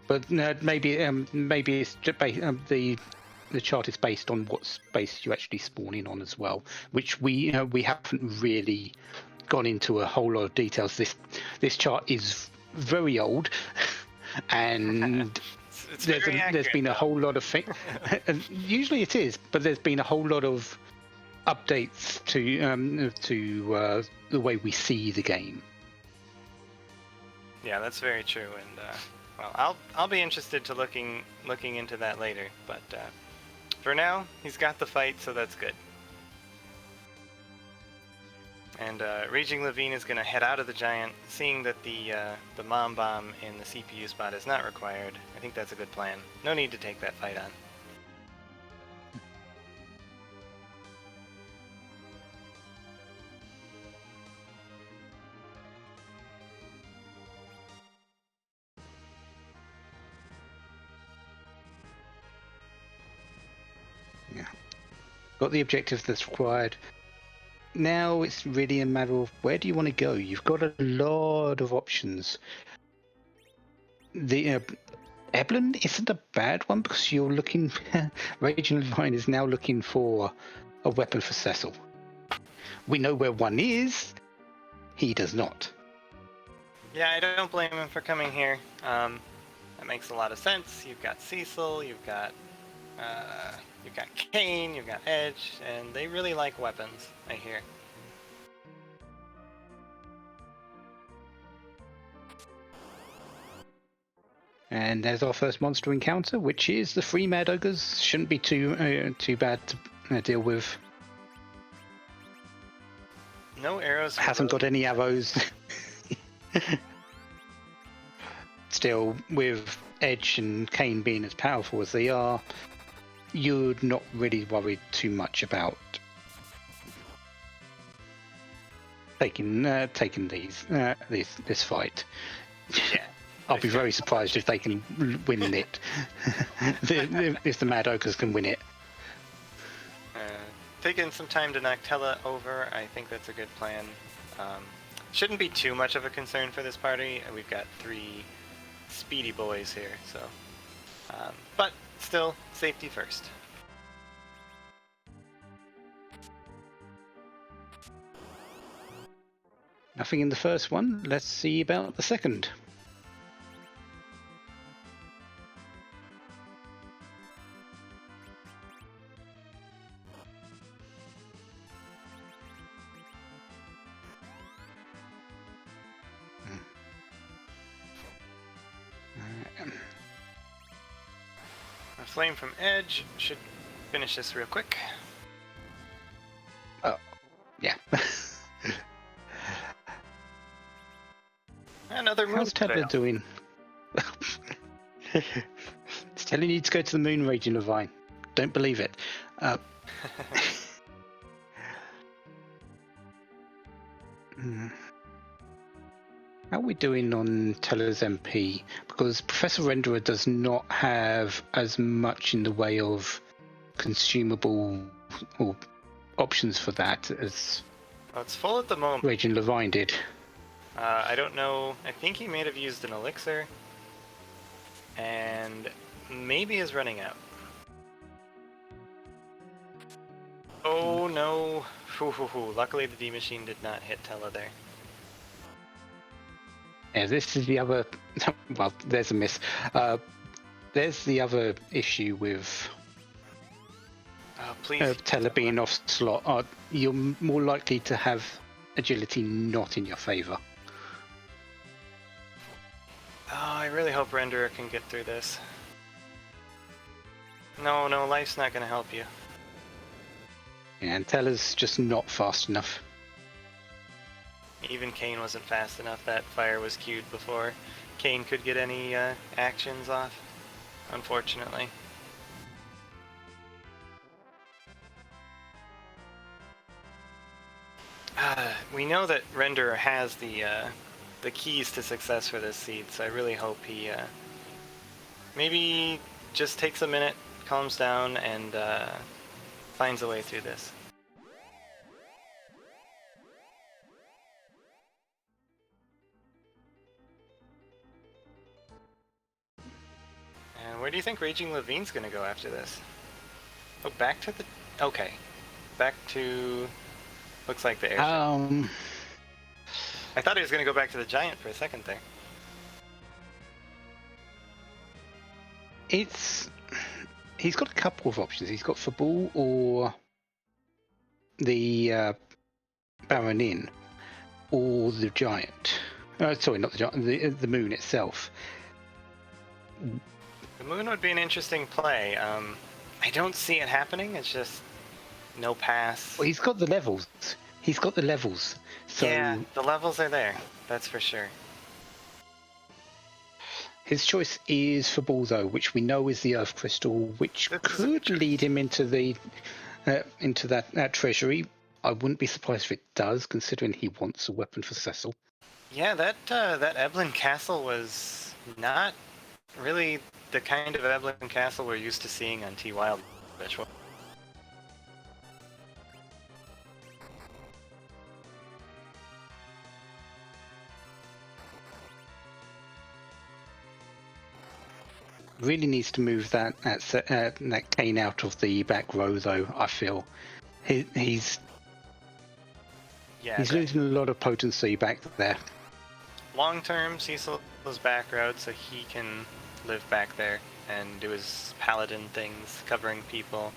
But maybe it's the chart is based on what space you actually spawn in on as well, which we haven't really gone into a whole lot of details. This chart is very old, and there's been a whole lot of things. Usually it is, but there's been a whole lot of updates to the way we see the game. Yeah, that's very true, and well, I'll be interested to looking into that later. But for now, he's got the fight, so that's good. And RagingLevine is going to head out of the giant, seeing that the mom bomb in the CPU spot is not required. I think that's a good plan. No need to take that fight on. Yeah, got the objectives that's required. Now it's really a matter of where do you want to go. You've got a lot of options. The Eblin isn't a bad one because you're looking. RagingLevine is now looking for a weapon for Cecil. We know where one is. He does not. Yeah, I don't blame him for coming here. That makes a lot of sense. You've got Cecil, you've got Kane, you've got Edge, and they really like weapons, I hear. And there's our first monster encounter, which is the 3 Mad Ogres. Shouldn't be too bad to deal with. No arrows. Hasn't got any arrows. Still, with Edge and Kane being as powerful as they are, you're not really worried too much about taking this fight. Yeah. I'll be very surprised if they can win it. If the Mad Ogres can win it. Taking some time to knock Tella over, I think that's a good plan. Shouldn't be too much of a concern for this party. We've got 3 speedy boys here, so. But still, safety first. Nothing in the first one. Let's see about the second. A flame from Edge should finish this real quick. Oh, yeah. Another moon. How's Tella doing? Tella needs to go to the moon, RagingLevine. Don't believe it. How are we doing on Tella's MP? Because Professor Renderer does not have as much in the way of consumable or options for that as Well, it's full at the moment. RagingLevine did. I don't know. I think he may have used an elixir. And maybe is running out. Oh no. Luckily the D-Machine did not hit Tella there. Yeah, this is the other. Well, there's a miss. There's the other issue with Oh, please. Tella being off slot. You're more likely to have agility not in your favor. Oh, I really hope Renderer can get through this. No, life's not gonna help you. And Tella's just not fast enough. Even Kane wasn't fast enough. That fire was queued before Kane could get any actions off, unfortunately. We know that Renderer has the keys to success for this seed, so I really hope he maybe just takes a minute, calms down, and finds a way through this. And where do you think RagingLevine's gonna go after this? Oh, back to the... Okay. Back to... Looks like the air. I thought he was gonna go back to the Giant for a second there. He's got a couple of options. He's got Babil or the Baron Inn or the Giant. Sorry, not the Giant. The Moon itself. The Moon would be an interesting play. I don't see it happening. It's just no pass. Well, he's got the levels. So yeah, the levels are there. That's for sure. His choice is for Babil, though, which we know is the Earth Crystal, which could lead him into the into that treasury. I wouldn't be surprised if it does, considering he wants a weapon for Cecil. Yeah, that Eblin Castle was not really the kind of Eblin Castle we're used to seeing on T-Wild. Really needs to move that Kane out of the back row, though. I feel he's losing a lot of potency back there. Long term, Cecil goes back road so he can live back there and do his paladin things, covering people,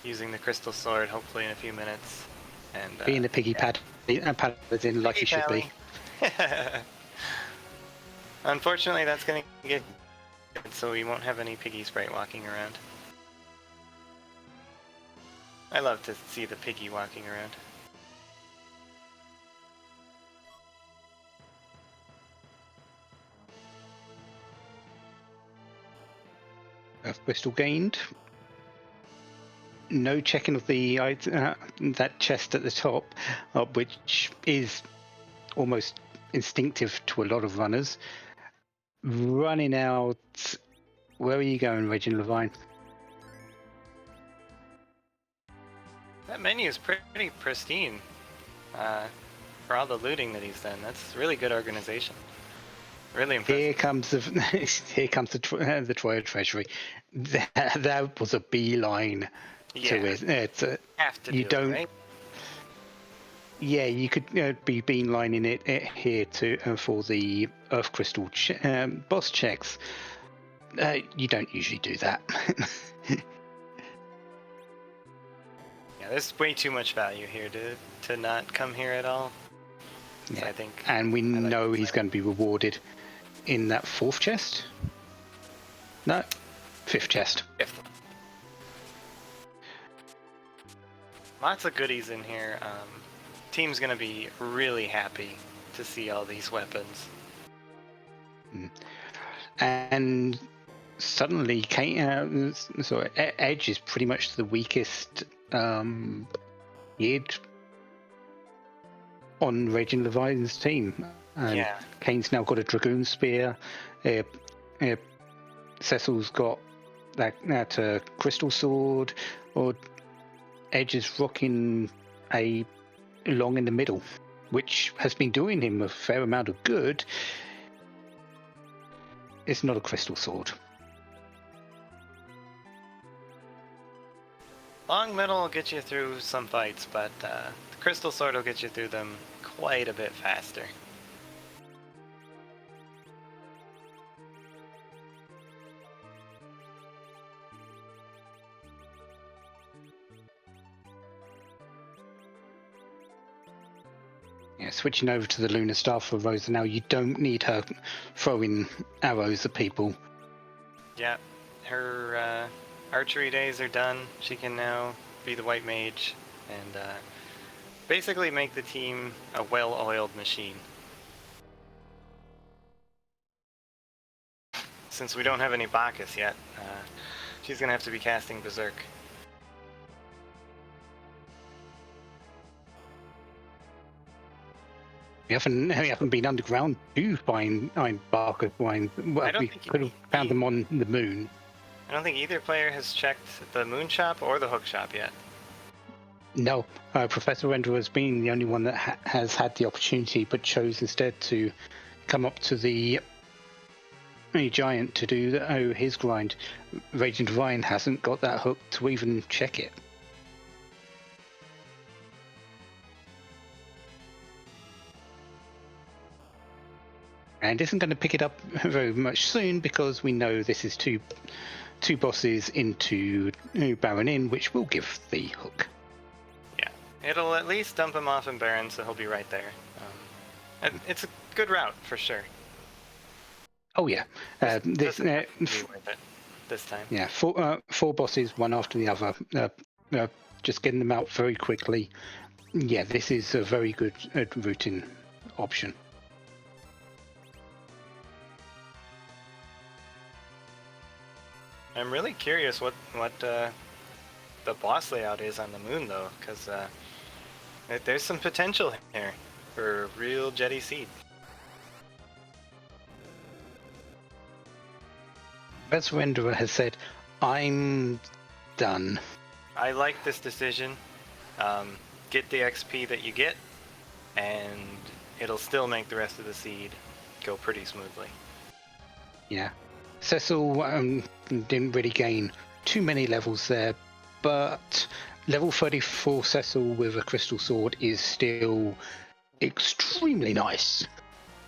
using the crystal sword. Hopefully in a few minutes, and being a piggy paladin like he should be. Unfortunately, that's gonna get. So we won't have any piggy sprite walking around. I love to see the piggy walking around. Earth Crystal gained. No checking of the that chest at the top, which is almost instinctive to a lot of runners. Running out. Where are you going, RagingLevine? That menu is pretty pristine for all the looting that he's done. That's really good organization. Really impressive. Here comes the Troya Treasury. That was a beeline to it. Have to you do don't. It, right? Yeah, you could be beelining it here for the Earth Crystal boss checks. You don't usually do that. Yeah, there's way too much value here to not come here at all. Yeah. So I think, and we know he's going to be rewarded in that fourth chest. No, fifth chest. Fifth. Lots of goodies in here. Team's gonna be really happy to see all these weapons. And suddenly, Edge is pretty much the weakest Yid on RagingLevine's team. Yeah. Kane's now got a Dragoon Spear. Cecil's got that crystal sword, or Edge is rocking a long in the middle, which has been doing him a fair amount of good. It's not a crystal sword. Long middle will get you through some fights, but the crystal sword will get you through them quite a bit faster. Yeah, switching over to the lunar staff for Rosa now, you don't need her throwing arrows at people. Yeah, her archery days are done. She can now be the white mage and basically make the team a well-oiled machine. Since we don't have any Bacchus yet, she's going to have to be casting Berserk. We haven't been underground to find Barker wine. Well, we could have found them on the moon. I don't think either player has checked the moon shop or the hook shop yet. No, Professor Render has been the only one that has had the opportunity, but chose instead to come up to the giant to do his grind. RagingLevine hasn't got that hook to even check it. And isn't going to pick it up very much soon, because we know this is two bosses into Baron Inn, which will give the hook. Yeah, it'll at least dump him off in Baron, so he'll be right there. It's a good route for sure. Oh yeah, this be worth it this time. Yeah, four bosses, one after the other. Just getting them out very quickly. Yeah, this is a very good routing option. I'm really curious what the boss layout is on the moon, though, because there's some potential here for real Jetty Seed. As Renderer has said, I'm done. I like this decision. Get the XP that you get, and it'll still make the rest of the seed go pretty smoothly. Yeah. Cecil didn't really gain too many levels there, but level 34 Cecil with a crystal sword is still extremely nice.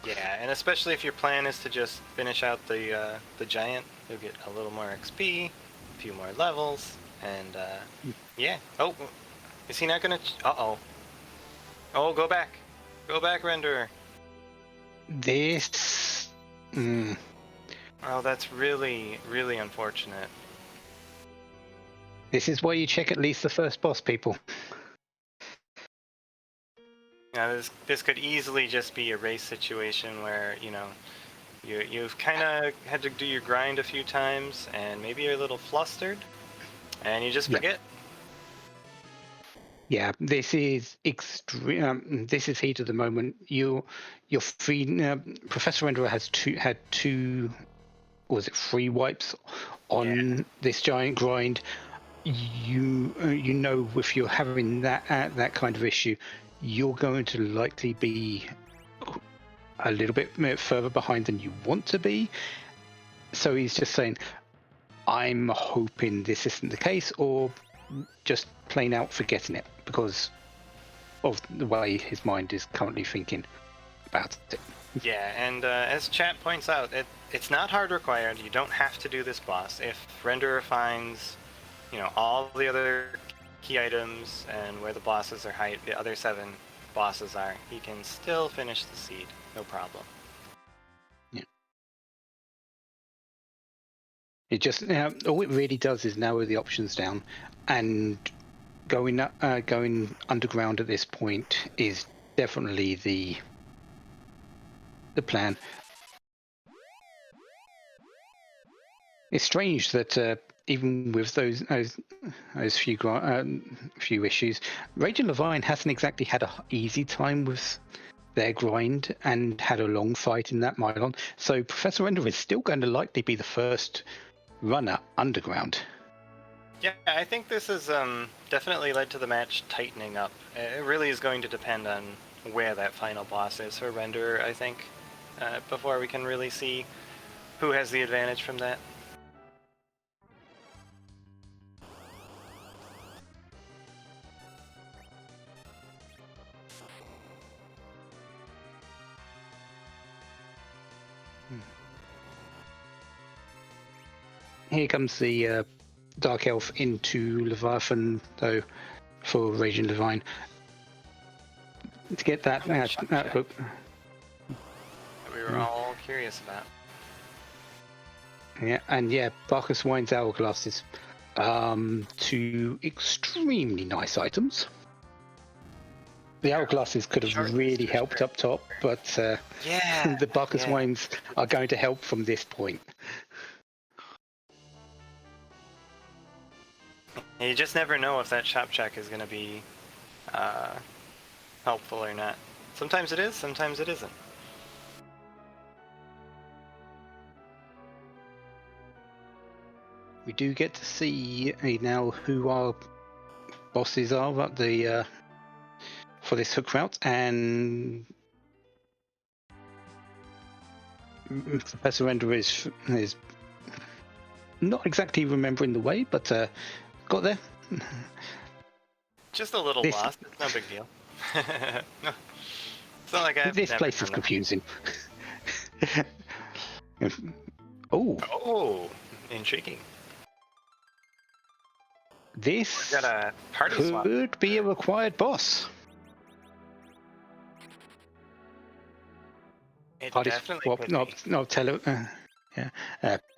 Yeah, and especially if your plan is to just finish out the giant, you'll get a little more XP, a few more levels, and yeah. Oh, is he not gonna? Uh-oh. Oh, go back, Renderer. This. Oh, that's really, really unfortunate. This is why you check at least the first boss, people. Now, this could easily just be a race situation where, you've kind of had to do your grind a few times, and maybe you're a little flustered, and you just forget. Yeah, this is extreme. This is heat of the moment. You're free. Professor Renderer has had two, or was it 3 wipes on this giant grind. You know, if you're having that kind of issue, you're going to likely be a little bit further behind than you want to be. So he's just saying, I'm hoping this isn't the case, or just plain out forgetting it because of the way his mind is currently thinking about it. Yeah, and as chat points out, it's not hard required. You don't have to do this boss. If Renderer finds, all the other key items and where the bosses are the other 7 bosses are, he can still finish the seed, no problem. Yeah. It just all it really does is narrow the options down, and going underground at this point is definitely the plan. It's strange that even with those few issues, RagingLevine hasn't exactly had an easy time with their grind and had a long fight in that Mylon. So Professor Ender is still going to likely be the first runner Underground. Yeah, I think this has definitely led to the match tightening up. It really is going to depend on where that final boss is for Renderer, I think, before we can really see who has the advantage from that. Here comes the Dark Elf into Leviathan, though, for RagingLevine. To get that hook. That we were all curious about. Yeah, and yeah, Barkus Wine's Hourglasses. Two extremely nice items. The Hourglasses could have really helped up top, but yeah, the Barkus Wines are going to help from this point. You just never know if that shop check is going to be helpful or not. Sometimes it is, sometimes it isn't. We do get to see now who our bosses are at the for this hook route, and Professor Render is not exactly remembering the way, but got there. Just a little lost. It's no big deal. It's not like I've this never place is done confusing. Oh, intriguing. This Got a party could swap. be a required boss. It Party definitely swap, could be.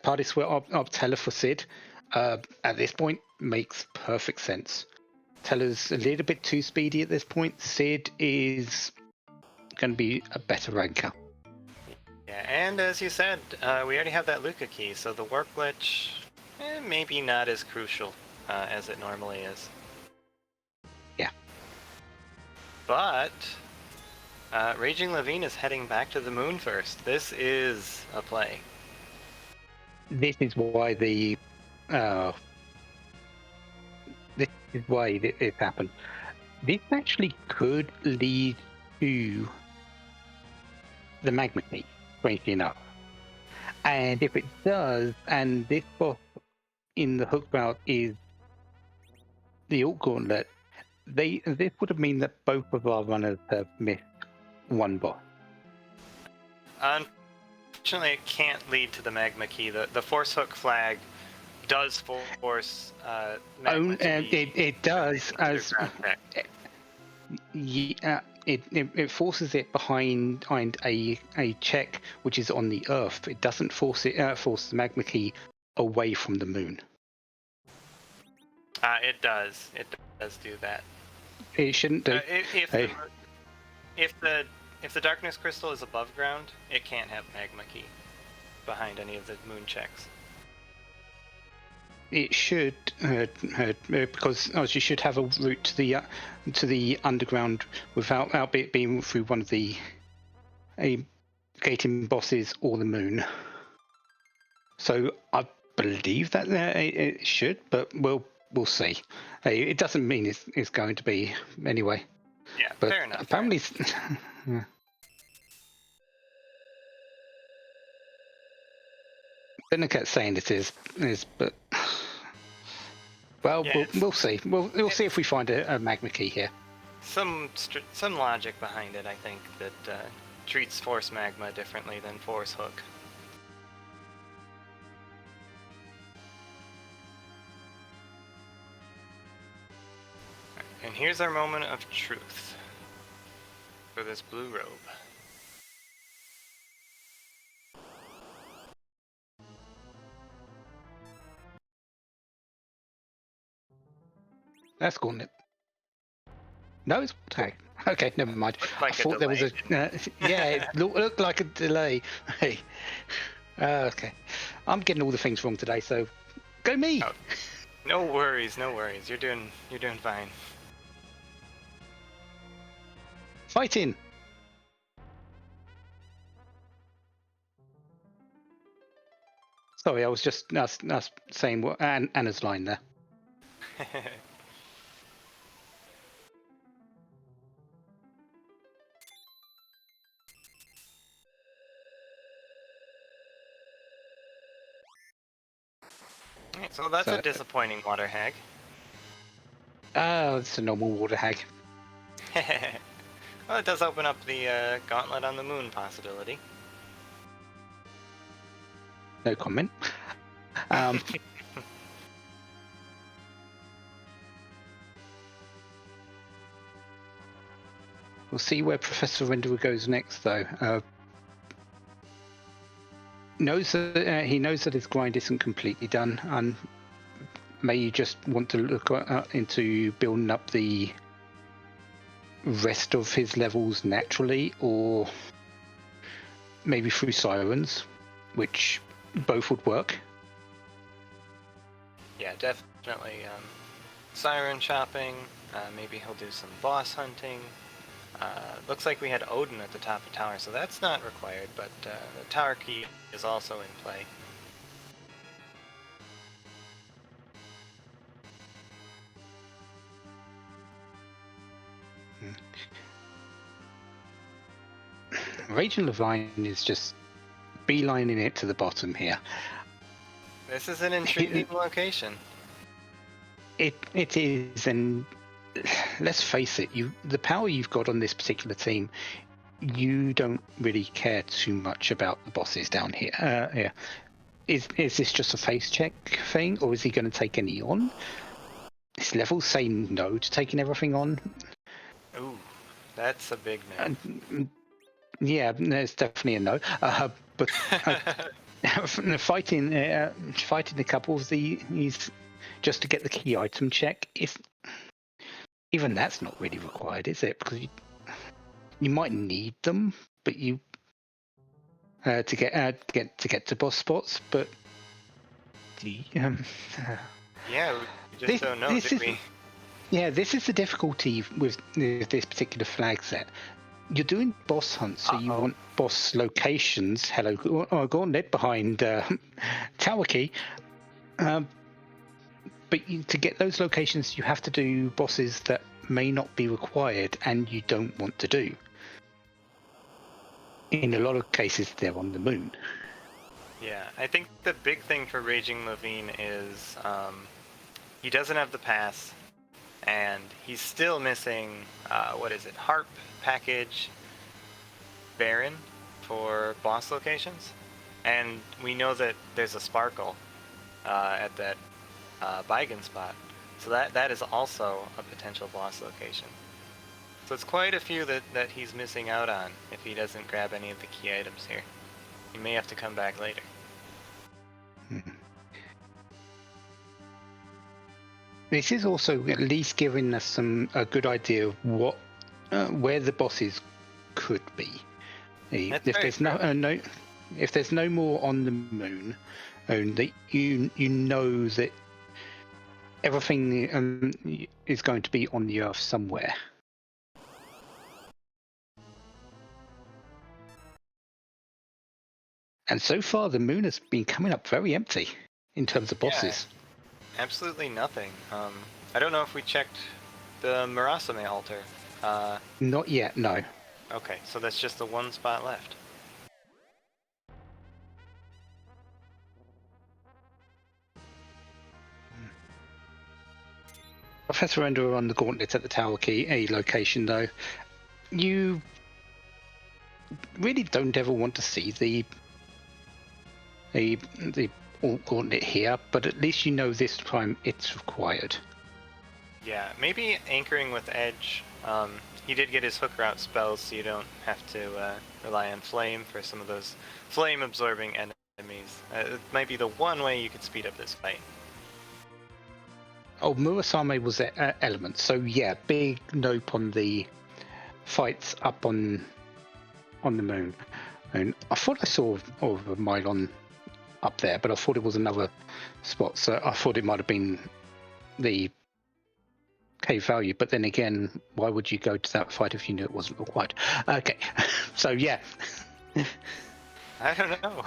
Party swap up Teller for Sid. At this point, makes perfect sense. Teller's a little bit too speedy at this point. Sid is going to be a better ranker. Yeah, and as you said, we already have that Luca key, so the warp glitch maybe not as crucial as it normally is. Yeah. But RagingLevine is heading back to the moon first. This is a play. This is why it happened. This actually could lead to the magma key, strangely enough. And if it does, and this boss in the hook route is the Alt Gauntlet, this would have mean that both of our runners have missed one boss. Unfortunately, it can't lead to the magma key. The force hook flag does force magma to be it does, as it forces it behind a check which is on the Earth. It doesn't force the magma key away from the moon. It does. It does do that. It shouldn't do. If the darkness crystal is above ground, it can't have magma key behind any of the moon checks. It should, because you should have a route to the underground without it being through one of the gating bosses or the moon. So I believe that it should, but we'll see. It doesn't mean it's going to be anyway. Yeah, but fair enough. Apparently, yeah. Then I kept saying it is, but well, yeah, we'll see. We'll see if we find a magma key here. Some logic behind it, I think, that treats force magma differently than force hook. And here's our moment of truth for this blue robe. That's Gauntlet. No, it's tag. Okay, never mind. Like I thought there was a yeah, it looked like a delay. Hey, okay, I'm getting all the things wrong today, so go me. Oh, no worries, no worries. You're doing fine. Fighting. Sorry, I was just us saying what Anna's line there. Alright, so that's a disappointing water hag. It's a normal water hag. Well, it does open up the Gauntlet on the Moon possibility. No comment. We'll see where Professor Renderer goes next, though. He knows that his grind isn't completely done, and may you just want to look into building up the rest of his levels naturally, or maybe through sirens, which both would work. Yeah, definitely. Siren shopping. Maybe he'll do some boss hunting. Looks like we had Odin at the top of tower, so that's not required, but the tower key is also in play. RagingLevine is just beelining it to the bottom here. This is an intriguing location. It is, and let's face it, the power you've got on this particular team, you don't really care too much about the bosses down here. Yeah. Is this just a face check thing, or is he going to take any on? His levels say no to taking everything on. Ooh, that's a big no. Yeah, there's definitely a no. But fighting a couple of these just to get the key item check, even that's not really required, is it? Because you might need them, but you to get to boss spots, but yeah, we just don't know, do we? Yeah, this is the difficulty with this particular flag set. You're doing boss hunts, so you want boss locations. Hello, Gauntlet behind Tower Key. But to get those locations, you have to do bosses that may not be required and you don't want to do. In a lot of cases, they're on the moon. Yeah, I think the big thing for RagingLevine is he doesn't have the pass, and he's still missing, Harp, Package, Baron for boss locations. And we know that there's a Sparkle at that Beigen spot, so that is also a potential boss location. So it's quite a few that he's missing out on if he doesn't grab any of the key items here. He may have to come back later. This is also at least giving us a good idea of where the bosses could be. If there's no more on the moon, that you know that everything is going to be on the Earth somewhere. And so far, the moon has been coming up very empty in terms of bosses. Yeah, absolutely nothing. I don't know if we checked the Murasame altar. Not yet, no. Okay, so that's just the one spot left. Professor Ender on the Gauntlet at the Tower Key, a location though. You really don't ever want to see the Gauntlet here, but at least you know this time it's required. Yeah, maybe anchoring with Edge. He did get his hook route spells, so you don't have to rely on Flame for some of those flame-absorbing enemies. It might be the one way you could speed up this fight. Oh, Murasame was element, so yeah, big nope on the fights up on the moon. And I thought I saw a Mylon up there, but I thought it was another spot, so I thought it might have been the cave value. But then again, why would you go to that fight if you knew it wasn't required? Okay, so yeah. I don't know.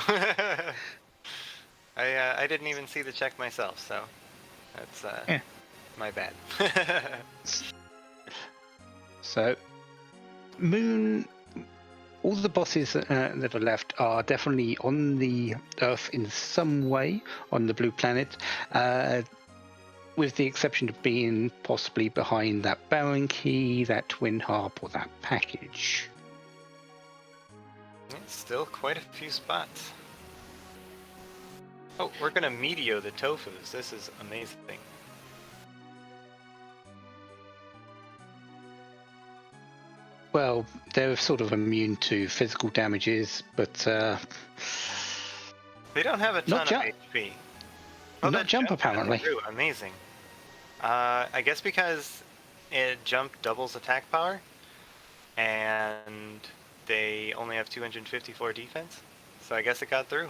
I didn't even see the check myself, so that's my bad. So, Moon, all the bosses that are left are definitely on the Earth in some way, on the blue planet, with the exception of being possibly behind that Baron key, that Twin Harp, or that package. Still quite a few spots. Oh, we're gonna meteor the tofus. This is amazing. Well, they're sort of immune to physical damages, but They don't have a ton of HP. Oh, not jump apparently. Amazing. I guess because jump doubles attack power, and they only have 254 defense, so I guess it got through.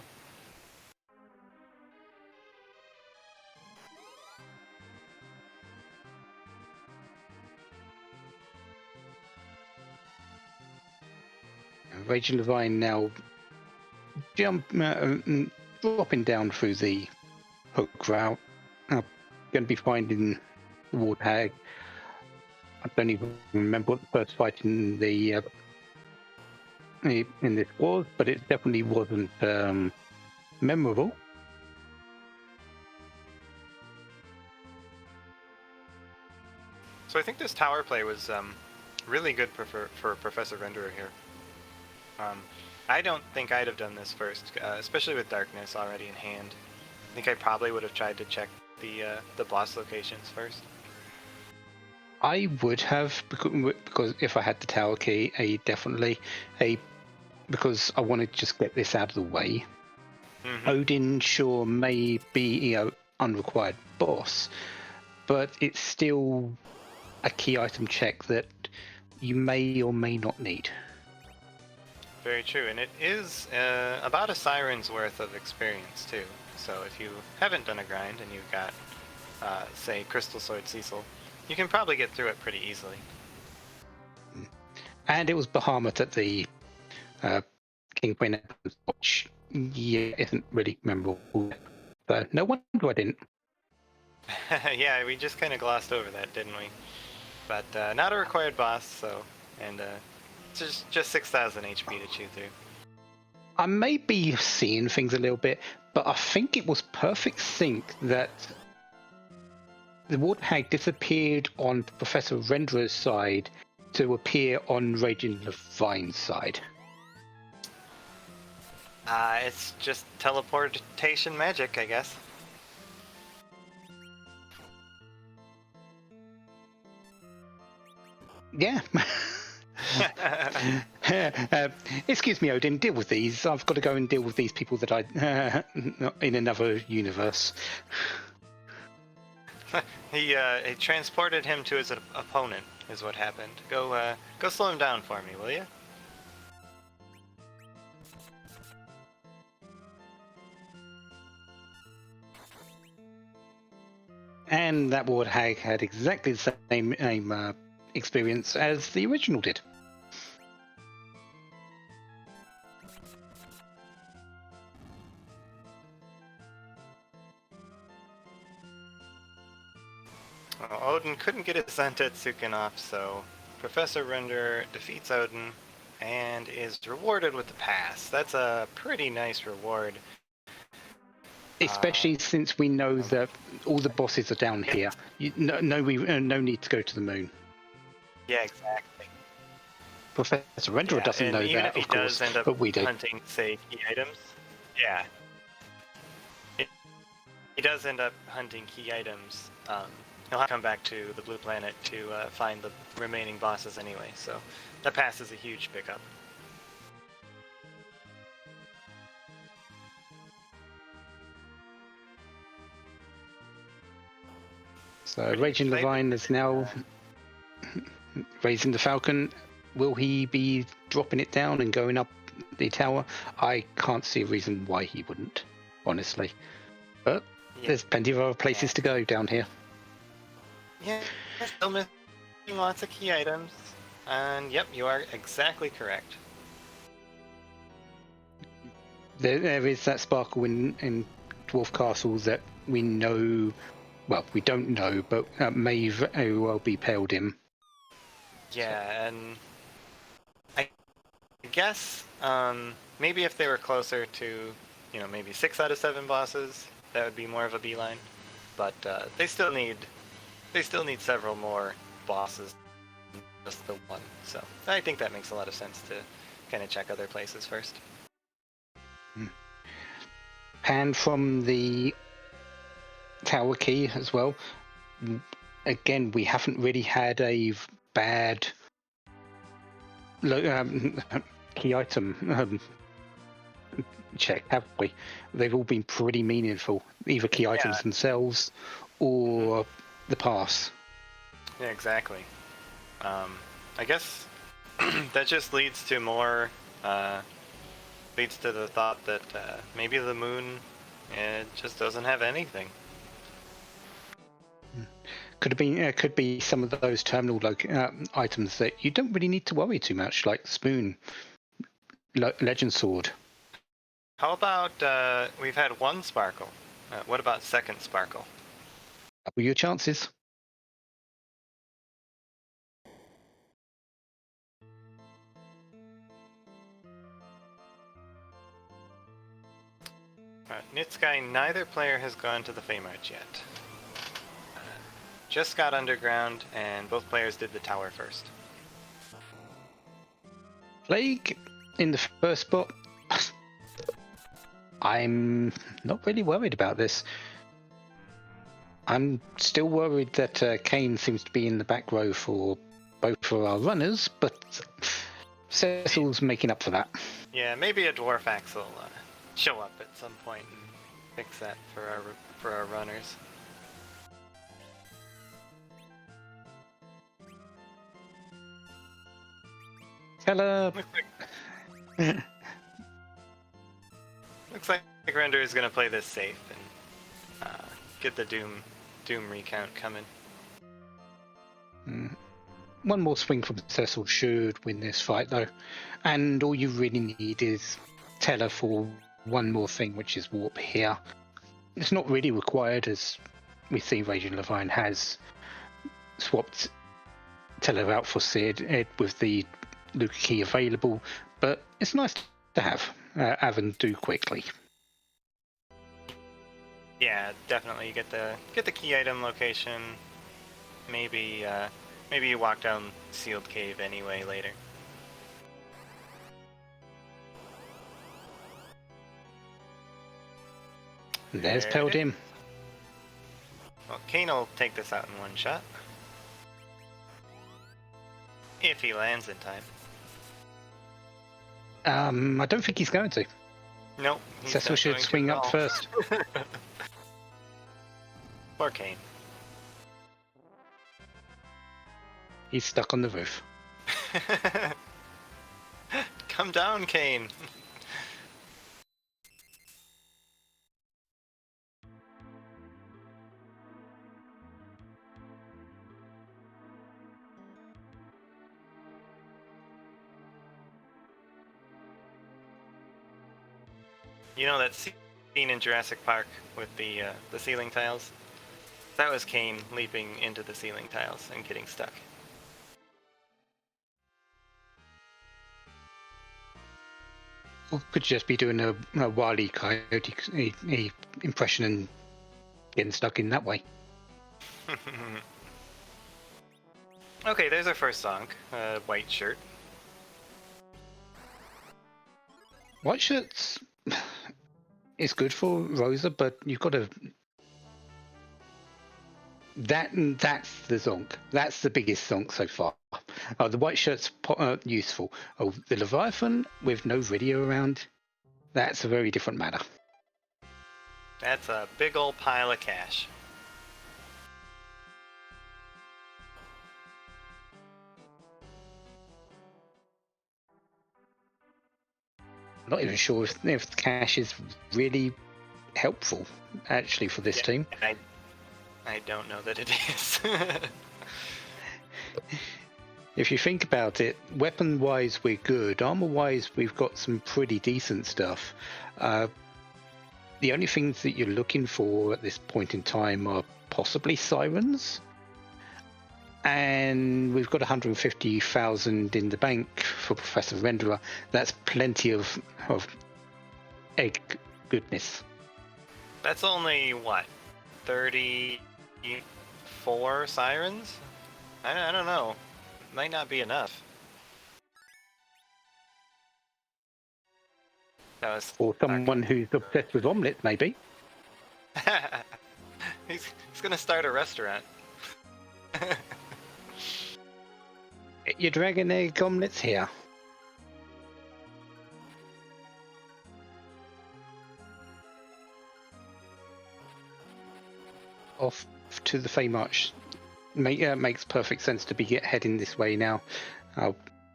RagingLevine now dropping down through the hook route. Going to be finding the Warthag. I don't even remember what the first fight in the in this was, but it definitely wasn't memorable. So I think this tower play was really good for Professor Renderer here. I don't think I'd have done this first, especially with Darkness already in hand. I think I probably would have tried to check the boss locations first. I would have, because if I had the tower key, definitely because I wanted to just get this out of the way. Mm-hmm. Odin, sure, may be unrequired boss, but it's still a key item check that you may or may not need. Very true, and it is about a siren's worth of experience too. So if you haven't done a grind and you've got, say, Crystal Sword Cecil, you can probably get through it pretty easily. And it was Bahamut at the King Queen, which isn't really memorable. So no wonder I didn't. Yeah, we just kind of glossed over that, didn't we? But not a required boss, so, and just 6,000 HP to chew through. I may be seeing things a little bit, but I think it was perfect sync that the Warthag disappeared on Professor Renderer's side to appear on RagingLevine's side. It's just teleportation magic, I guess. Yeah. Excuse me, Odin, deal with these. I've got to go and deal with these people that I in another universe. He transported him to his opponent, is what happened. Go slow him down for me, will you? And that Warthag had exactly the same experience as the original did. Well, Odin couldn't get his Zantetsuken off, so Professor Renderer defeats Odin and is rewarded with the pass. That's a pretty nice reward. Especially since we know that all the bosses are down here. No need to go to the moon. Yeah, exactly. Professor Renderer doesn't know even that, if he of course, does end up but we do. Hunting, say, key items. Yeah. He does end up hunting key items. He'll have to come back to the blue planet to find the remaining bosses anyway, so that pass is a huge pickup. So RagingLevine is now raising the Falcon. Will he be dropping it down and going up the tower? I can't see a reason why he wouldn't, honestly. But there's plenty of other places to go down here. Yeah, still missing lots of key items. And yep, you are exactly correct. There is that sparkle in dwarf castles that we know, well, we don't know, but may very well be Peldim. Yeah, and I guess maybe if they were closer to, maybe 6 out of 7 bosses, that would be more of a beeline. But they still need several more bosses, just the one. So I think that makes a lot of sense to kind of check other places first. And from the tower key as well. Again, we haven't really had a bad key item check, have we? They've all been pretty meaningful, either key items themselves or the pass. Yeah, exactly. I guess that just leads to more, leads to the thought that maybe the moon just doesn't have anything. Could be some of those terminal items that you don't really need to worry too much, like spoon, legend sword. How about we've had one sparkle? What about second sparkle? What were your chances? Nitsky, neither player has gone to the Feymarch yet. Just got underground, and both players did the tower first. Plague in the first spot. I'm not really worried about this. I'm still worried that Kane seems to be in the back row for both of our runners, but Cecil's making up for that. Yeah, maybe a dwarf axe will show up at some point and fix that for our runners. Hello. Looks like Render is gonna play this safe and get the Doom recount coming. One more swing from Cecil should win this fight, though. And all you really need is Teller for one more thing, which is warp here. It's not really required, as we see RagingLevine has swapped Teller out for Sid with the Luca key available, but it's nice to have and do quickly. Yeah, definitely. You get the key item location. Maybe you walk down sealed cave anyway later. There's Peldim. Well, Kane will take this out in one shot. If he lands in time. I don't think he's going to. Nope. Cecil should swing up first. Poor Kane. He's stuck on the roof. Come down, Kane. You know that scene in Jurassic Park with the ceiling tiles? That was Kane leaping into the ceiling tiles and getting stuck. Or could just be doing a Wile E. Coyote impression and getting stuck in that way. Okay, there's our first song. White shirt. White shirts is good for Rosa, but you've got to. That's the zonk. That's the biggest zonk so far. The white shirt's useful. Oh, the Leviathan with no video around. That's a very different matter. That's a big old pile of cash. I'm not even sure if the cash is really helpful, actually, for this team. I don't know that it is. If you think about it, weapon-wise we're good. Armor-wise we've got some pretty decent stuff. the only things that you're looking for at this point in time are possibly sirens. And we've got 150,000 in the bank for Professor Renderer. That's plenty of egg goodness. That's only, what, 34 sirens? I don't know. Might not be enough. That was Or someone who's obsessed with omelets, maybe. he's gonna start a restaurant. Get your dragon egg omelets here. Off to the Fey March. Makes perfect sense to be heading this way now.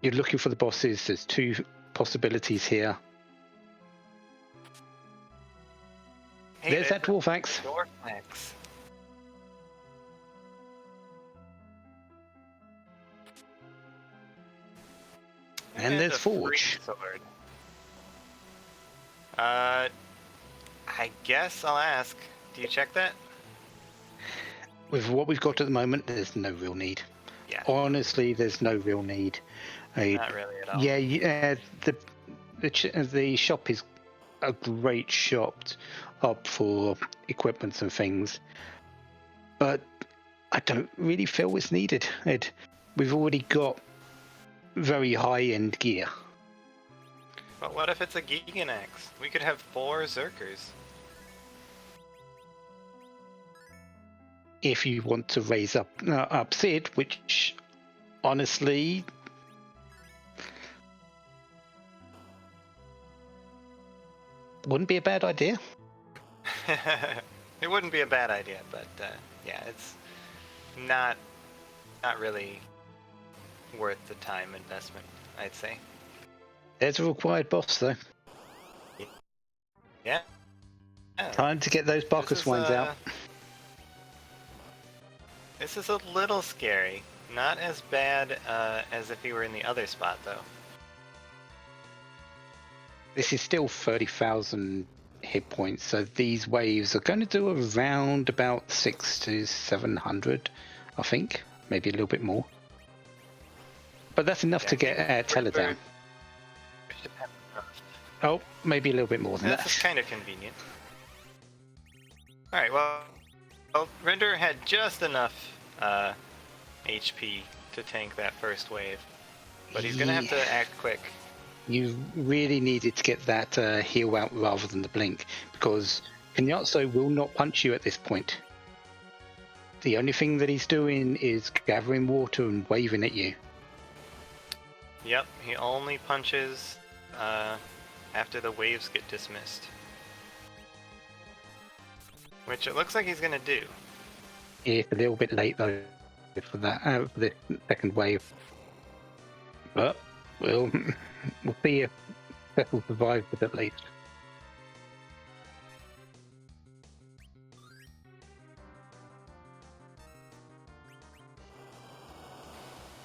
You're looking for the bosses. There's two possibilities here. Hey, There's that dwarf axe. Dwarf axe. And there's a Forge. free sword. I guess I'll ask. Do you check that? With what we've got at the moment, there's no real need. Yeah. Honestly, there's no real need. Not really at all. Yeah. The shop is a great shop up for equipments and things, but I don't really feel it's needed. We've already got very high-end gear. But what if it's a Gigan axe? We could have 4 Zerkers. If you want to raise up Sid, which honestly wouldn't be a bad idea. It wouldn't be a bad idea, but yeah, it's not really worth the time investment, I'd say. There's a required boss, though. Yeah. Time to get those Barkus wines out. This is a little scary. Not as bad as if he were in the other spot, though. This is still 30,000 hit points, so these waves are going to do around about 600 to 700, I think. Maybe a little bit more. But that's enough to get Teller down. Oh, maybe a little bit more than that. This is kind of convenient. Alright, well, Render had just enough HP to tank that first wave. But he's gonna have to act quick. You really needed to get that heal out rather than the blink, because Kenyatso will not punch you at this point. The only thing that he's doing is gathering water and waving at you. Yep, he only punches after the waves get dismissed. Which it looks like he's gonna do. It's a little bit late though for that for the second wave. But we'll see if Cecil survives it at least.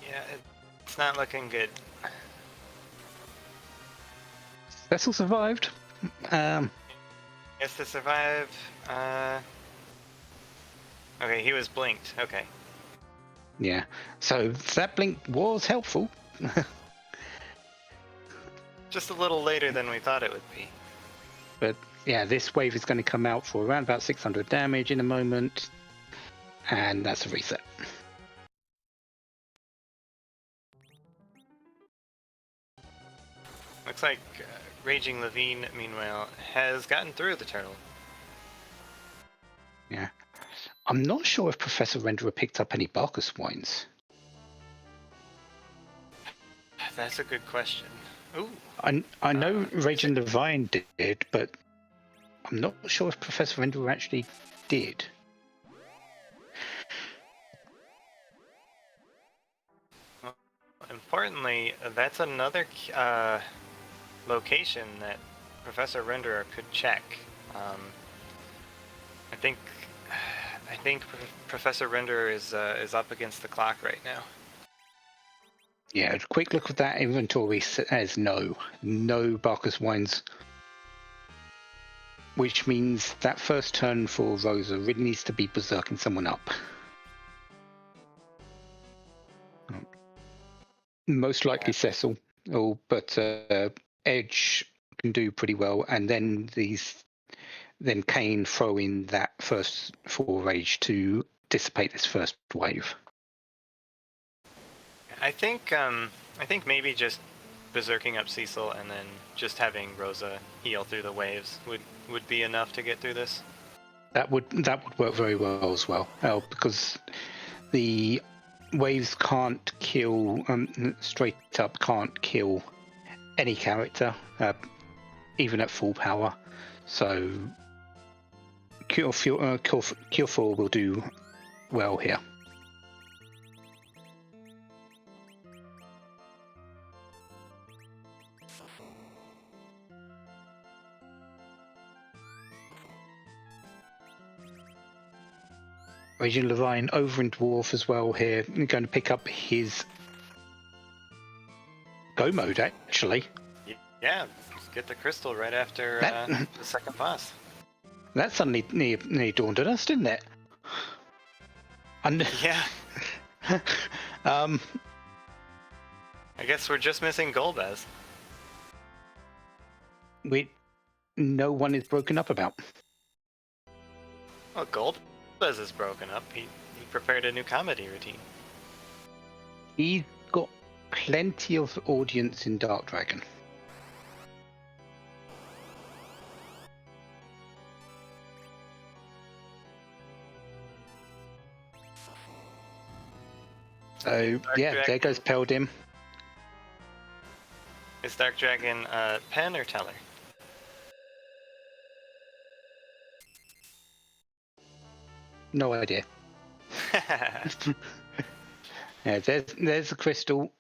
Yeah, it's not looking good. Cecil survived. Yes, to survive. Okay, he was blinked. Okay. Yeah, so that blink was helpful. Just a little later than we thought it would be. But yeah, this wave is going to come out for around about 600 damage in a moment, and that's a reset. Looks like RagingLevine, meanwhile, has gotten through the turtle. Yeah. I'm not sure if Professor Renderer picked up any Barkus wines. That's a good question. Ooh. I know RagingLevine did, but I'm not sure if Professor Renderer actually did. Well, importantly, that's another location that Professor Renderer could check. I think Professor Renderer is up against the clock right now. Yeah, a quick look at that inventory says no Barkus wines. which means that first turn for Rosa really needs to be berserking someone up. Most likely Cecil, but Edge can do pretty well, and then Kane throw in that first full rage to dissipate this first wave. I think maybe just berserking up Cecil and then just having Rosa heal through the waves would be enough to get through this. That would work very well as well, because the waves can't kill straight up can't kill any character, even at full power. So Cure 4 will do well here. RagingLevine over in Dwarf as well here. I'm going to pick up his go mode, actually. Yeah, get the crystal right after the second boss. That suddenly nearly dawned on us, didn't it? Yeah. I guess we're just missing Golbez. No one is broken up about. Well, Golbez is broken up. He prepared a new comedy routine. He's got plenty of audience in Dark Dragon. So there goes Peldim. Is Dark Dragon Pen or Teller? No idea. Yeah, there's the crystal.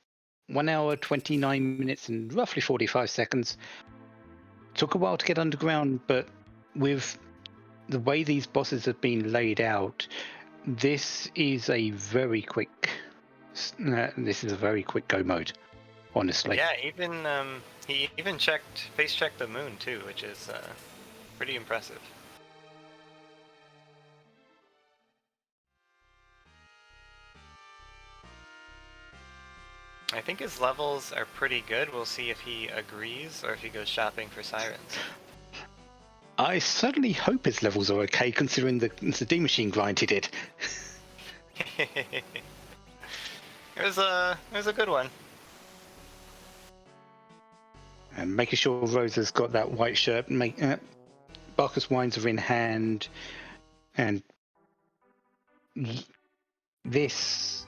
1 hour, 29 minutes, and roughly 45 seconds. Took a while to get underground, but with the way these bosses have been laid out, this is a very quick. This is a very quick go mode, honestly. Yeah, he even face checked the moon too, which is pretty impressive. I think his levels are pretty good. We'll see if he agrees or if he goes shopping for sirens. I certainly hope his levels are okay, considering the D machine grind he did. It was a good one. And making sure Rosa's got that white shirt. Barker's wines are in hand, and this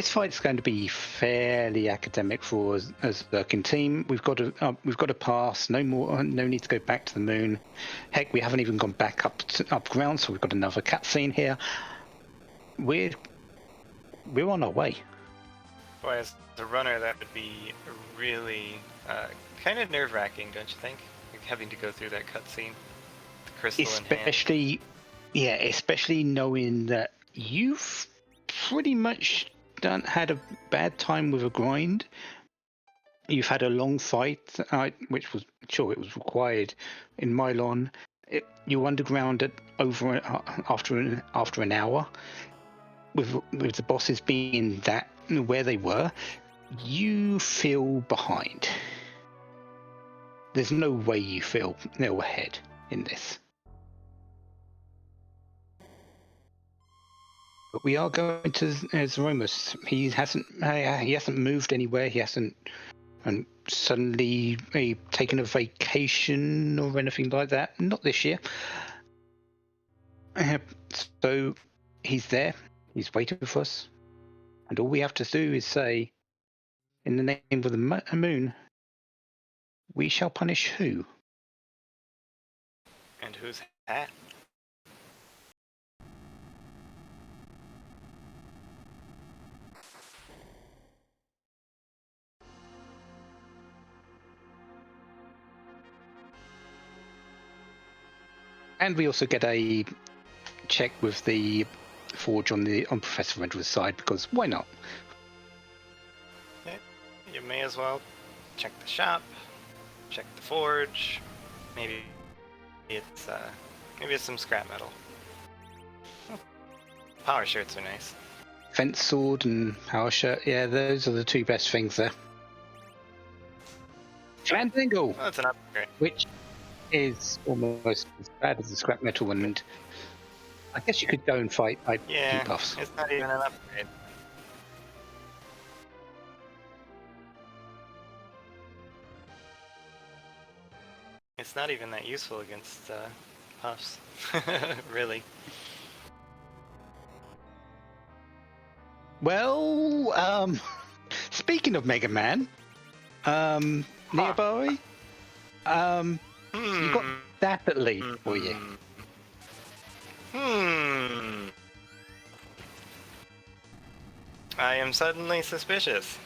fight's going to be fairly academic for us as a working team. We've got to pass. No need to go back to the moon. Heck, we haven't even gone back up ground, so we've got another cutscene here. We're on our way. Boy, as a runner, that would be really kind of nerve-wracking, don't you think? Like having to go through that cutscene, the crystal in hand. Especially knowing that you've pretty much had a bad time with a grind. You've had a long fight, which was it was required in Mylon. You underground after an hour, with the bosses being that where they were, you feel behind. There's no way you feel ahead in this. But we are going to Zemus. He hasn't moved anywhere. He hasn't suddenly taken a vacation or anything like that. Not this year. So he's there. He's waiting for us. And all we have to do is say, in the name of the moon, we shall punish who? And who's that? And we also get a check with the forge on Professor Rendra's side, because why not? Yeah, you may as well check the shop, check the forge, Maybe it's some scrap metal. Power shirts are nice. Fence sword and power shirt. Yeah, those are the two best things there. Fandango, Well, that's an upgrade. which is almost as bad as the scrap metal, and I guess you could go and fight like Yeah, heat buffs. it's not even an upgrade. It's not even that useful against puffs, really. Well, speaking of Mega Man, nearby, you got that at least for you. I am suddenly suspicious.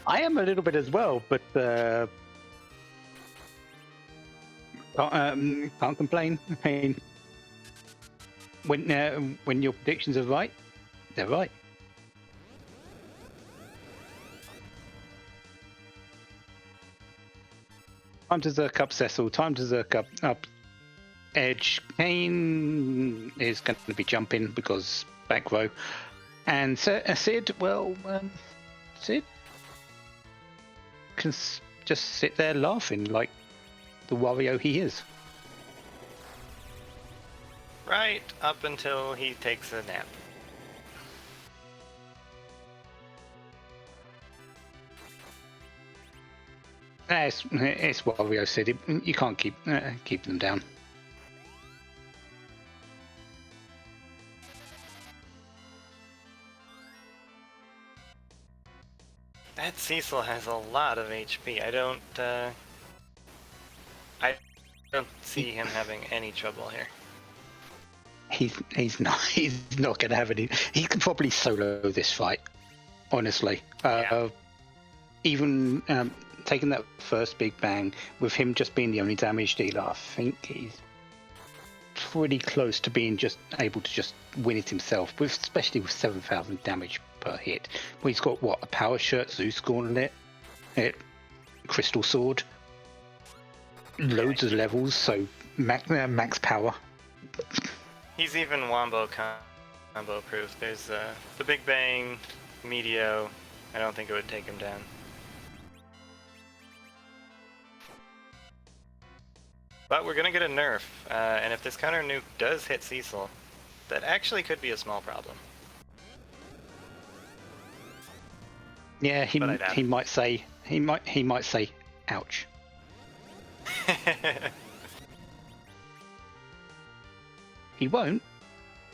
I am a little bit as well, but can't complain. I mean, when your predictions are right, they're right. Time to Zerk up Cecil. Time to Zerk up Edge. Kane is going to be jumping because back row. And Sid, well, Sid can just sit there laughing like the Wario he is. Right up until he takes a nap. It's Wario Sid. You can't keep them down. That Cecil has a lot of HP. I don't see him having any trouble here. He's not going to have any. He can probably solo this fight, honestly. Yeah. Even taking that first big bang with him just being the only damage dealer, I think he's pretty close to being just able to just win it himself, especially with 7,000 damage per hit. Well, he's got what, a power shirt, Zeus Gauntlet, Crystal Sword, loads of levels, so max power. He's even wombo combo proof. There's the Big Bang, Meteor. I don't think it would take him down. But we're gonna get a nerf, and if this counter nuke does hit Cecil, that actually could be a small problem. Yeah, he might say ouch. He won't.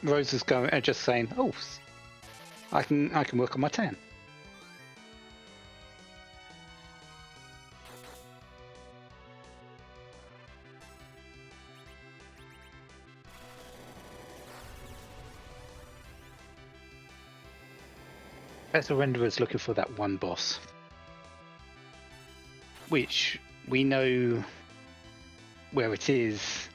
Rose is going just saying, "Oh, I can work on my tan." Professor Renderer is looking for that one boss, which we know where it is.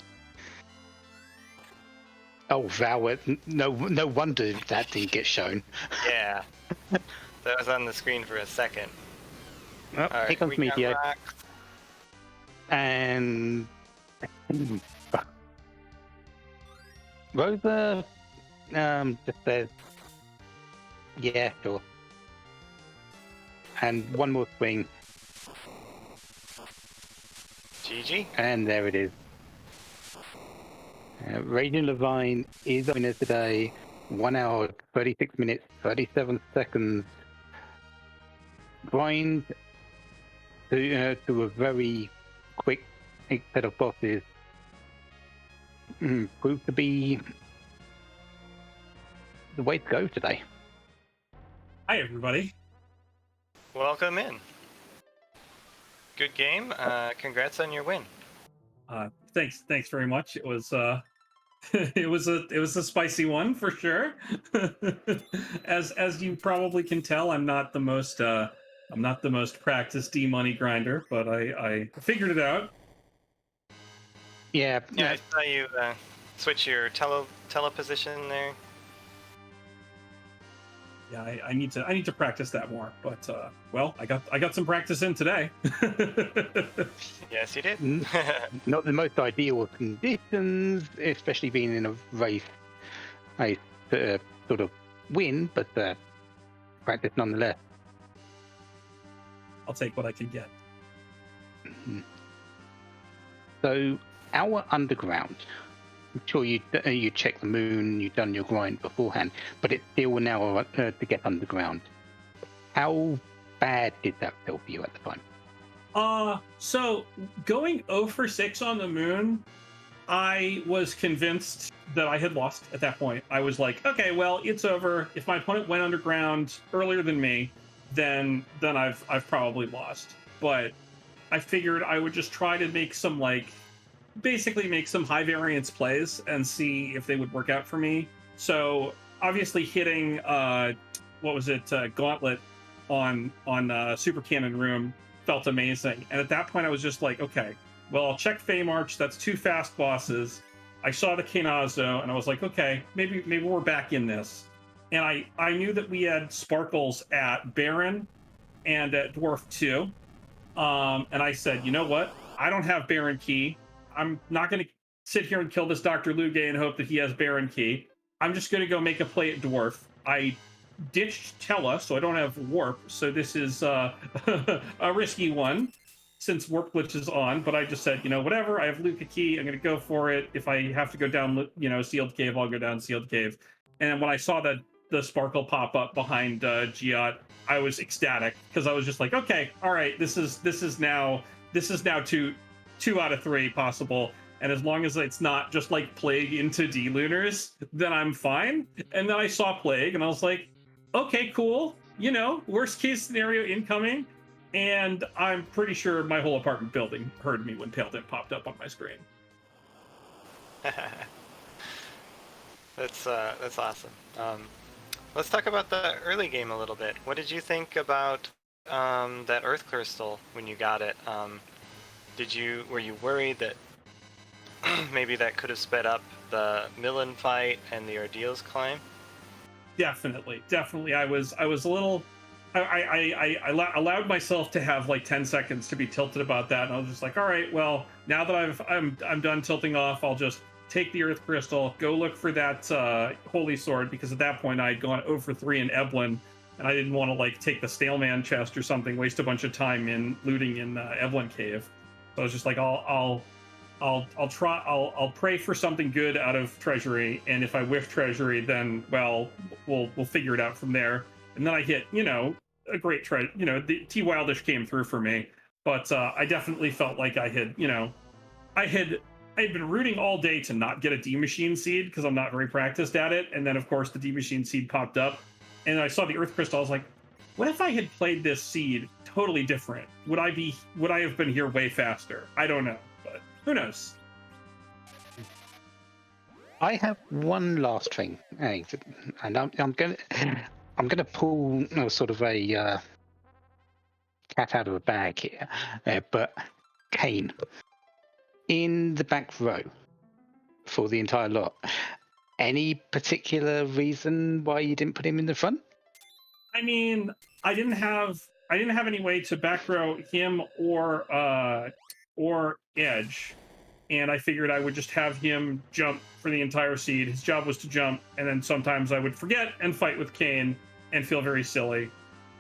Oh, Vow! No wonder that didn't get shown. Yeah, that was on the screen for a second. Oh, All right, here comes Meteor. And Rosa, just says, yeah, sure. And one more swing. GG. And there it is. RagingLevine is winner today. 1 hour, 36 minutes, 37 seconds. Grind to a very quick set of bosses. Proved to be the way to go today. Hi, everybody. Welcome in. Good game. Congrats on your win. Thanks very much. It was it was a spicy one for sure. as you probably can tell, I'm not the most practiced money grinder, but I figured it out. Yeah, I saw you switch your tele position there. Yeah, I need to practice that more. But well, I got some practice in today. Yes, you did. Not the most ideal of conditions, especially being in a race sort of win, but practice nonetheless. I'll take what I can get. So our underground, I'm sure you checked the moon, you've done your grind beforehand, but it's still an hour to get underground. How bad did that feel for you at the time? So going 0 for 6 on the moon, I was convinced that I had lost at that point. I was like, okay, well, it's over. If my opponent went underground earlier than me, then I've probably lost. But I figured I would just try to make some basically make some high variance plays and see if they would work out for me. So obviously hitting Gauntlet on Super Cannon Room felt amazing. And at that point I was just like, okay, well, I'll check Fey March. That's 2 fast bosses. I saw the Kanazo and I was like, okay, maybe we're back in this. And I knew that we had sparkles at Baron and at Dwarf 2. And I said, you know what? I don't have Baron Key. I'm not going to sit here and kill this Dr. Lugay and hope that he has Baron Key. I'm just going to go make a play at Dwarf. I ditched Tella, so I don't have Warp. So this is a risky one since Warp Glitch is on. But I just said, you know, whatever. I have Luca Key. I'm going to go for it. If I have to go down, Sealed Cave, I'll go down Sealed Cave. And when I saw that the sparkle pop up behind Giot, I was ecstatic because I was just like, okay, all right, this is now 2 out of 3 possible. And as long as it's not just like Plague into D-Lunars, then I'm fine. And then I saw Plague and I was like, okay, cool. Worst case scenario incoming. And I'm pretty sure my whole apartment building heard me when Pale Dip popped up on my screen. That's awesome. Let's talk about the early game a little bit. What did you think about that Earth Crystal when you got it? Were you worried that maybe that could have sped up the Millen fight and the Ordeals climb? Definitely. I was a little. I allowed myself to have like 10 seconds to be tilted about that, and I was just like, all right, well, now that I'm done tilting off, I'll just take the Earth Crystal, go look for that Holy Sword, because at that point I had gone 0 for 3 in Evelyn, and I didn't want to like take the Staleman chest or something, waste a bunch of time in looting in Evelyn Cave. So I was just like, I'll pray for something good out of Treasury, and if I whiff Treasury, then well, we'll figure it out from there. And then I hit, a great the T Wildish came through for me, but I definitely felt like I had been rooting all day to not get a D Machine seed because I'm not very practiced at it, and then of course the D Machine seed popped up, and I saw the Earth Crystal. I was like, what if I had played this seed totally different? Would I have been here way faster? I don't know, but who knows? I have one last thing, and I'm gonna pull sort of a cat out of a bag here, but Kane in the back row for the entire lot. Any particular reason why you didn't put him in the front? I mean, I didn't have any way to back row him or Edge, and I figured I would just have him jump for the entire seed. His job was to jump, and then sometimes I would forget and fight with Kane and feel very silly.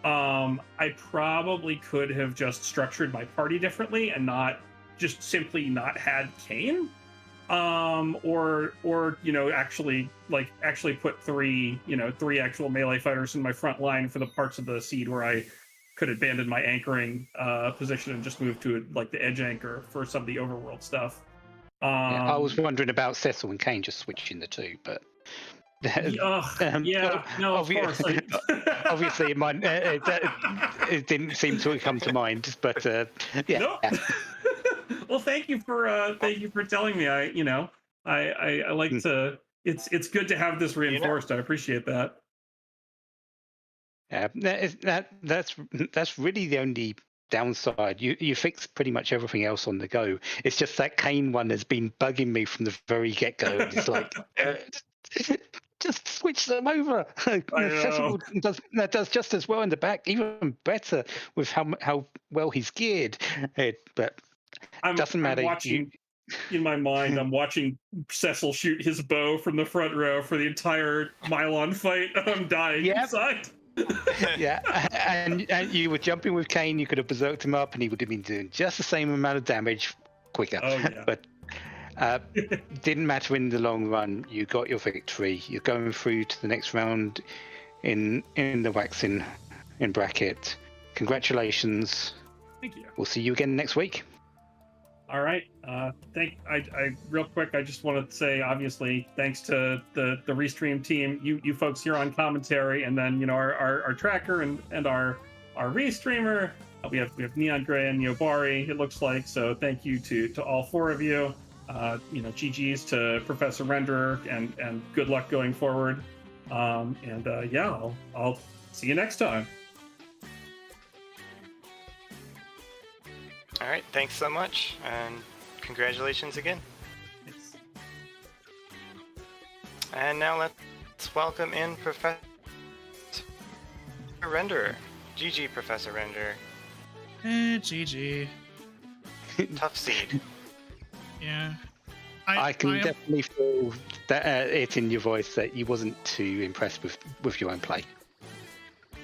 I probably could have just structured my party differently and not just simply not had Kane. Or actually put 3 actual melee fighters in my front line for the parts of the seed where I could abandon my anchoring position and just move to like the edge anchor for some of the overworld stuff. I was wondering about Cecil and Kane just switching the two, but of course. Obviously, it didn't seem to come to mind, but yeah. Nope. Well, thank you for telling me. I like to. It's good to have this reinforced. I appreciate that. That's really the only downside. You fix pretty much everything else on the go. It's just that Kane one has been bugging me from the very get-go. It's like Just switch them over. know. Does just as well in the back, even better with how well he's geared. But doesn't I'm matter. watching in my mind. I'm watching Cecil shoot his bow from the front row for the entire Mylon fight. I'm dying Yep. inside. Yeah, and you were jumping with Kane. You could have berserked him up, and he would have been doing just the same amount of damage quicker. Oh yeah. But didn't matter in the long run. You got your victory. You're going through to the next round in the waxing in bracket. Congratulations. Thank you. We'll see you again next week. All right. I real quick, I just want to say, obviously, thanks to the Restream team, you folks here on commentary, and then our tracker and our Restreamer. We have Neon Gray and Yobari, it looks like. So thank you to all four of you. GG's to Professor Renderer, and good luck going forward. Yeah, I'll see you next time. All right, thanks so much, and congratulations again. Thanks. And now let's welcome in Professor Renderer. GG, Professor Renderer. GG. Tough seed. Yeah. I can definitely feel that it in your voice that you wasn't too impressed with your own play.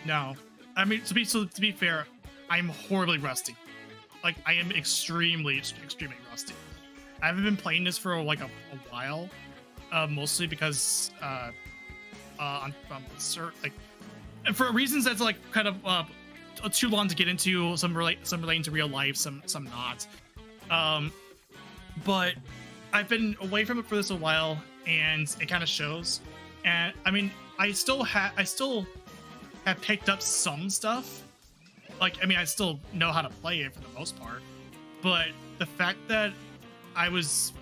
No. I mean, to be fair, I'm horribly rusty. Like, I am extremely rusty. I haven't been playing this for like a while, mostly because and for reasons that's like kind of too long to get into. Some relating to real life, some not. But I've been away from it for this a while, and it kind of shows. And I mean, I still have picked up some stuff. Like, I mean, I still know how to play it for the most part, but the fact that I was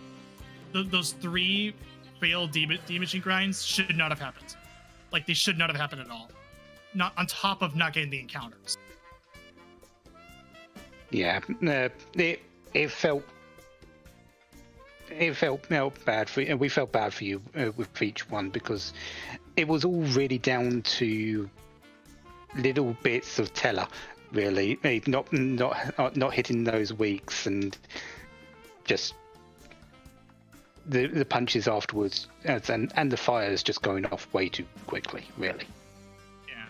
those 3 failed demaging grinds should not have happened. Like, they should not have happened at all. Not on top of not getting the encounters. Yeah, it felt bad for you, and we felt bad for you with each one, because it was all really down to little bits of Teller. Really, not hitting those weeks, and just the punches afterwards, and the fires just going off way too quickly. Really. Yeah,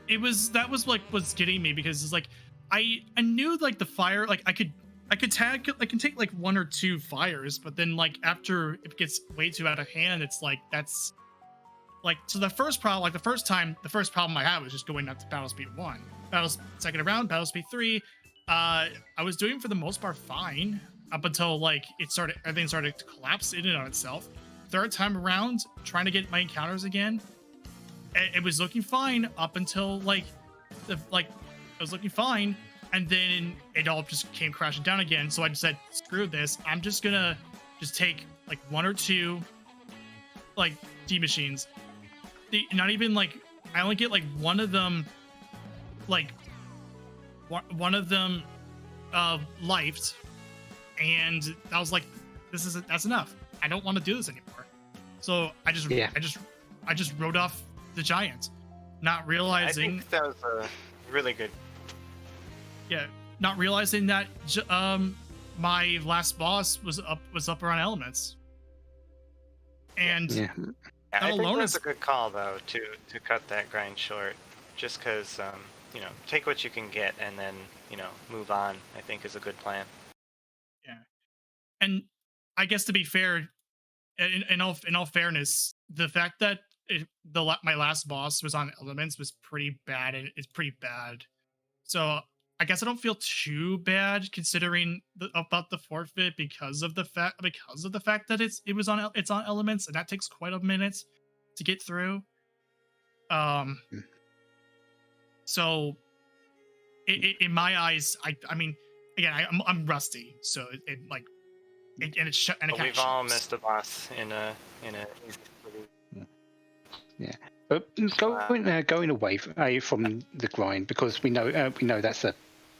that was like what's getting me, because it's like I knew like the fire, like I can take like 1 or 2 fires, but then like after it gets way too out of hand, it's like that's like, so the first problem I had was just going up to battle speed 1. Second round, battle speed 3. I was doing for the most part fine up until like everything started to collapse in and on itself. Third time around, trying to get my encounters again, it was looking fine up until like it was looking fine, and then it all just came crashing down again. So I just said, screw this. I'm just gonna take like 1 or 2 like D machines. Not even like, I only get like one of them lifed, and I was like, that's enough. I don't want to do this anymore. So I just wrote off the giant, not realizing. I think that was a really good. Yeah, not realizing that my last boss was up around elements, and yeah. I think that's a good call though to cut that grind short, just because take what you can get and then move on. I think is a good plan. Yeah, and I guess to be fair, in all fairness, the fact that my last boss was on elements was pretty bad, and it's pretty bad. So I guess I don't feel too bad considering about the forfeit because of the fact that it's on elements, and that takes quite a minute to get through. So in my eyes, I mean, again, I'm rusty, so We've all missed a boss in a. Yeah. But going away from the grind, because we know that's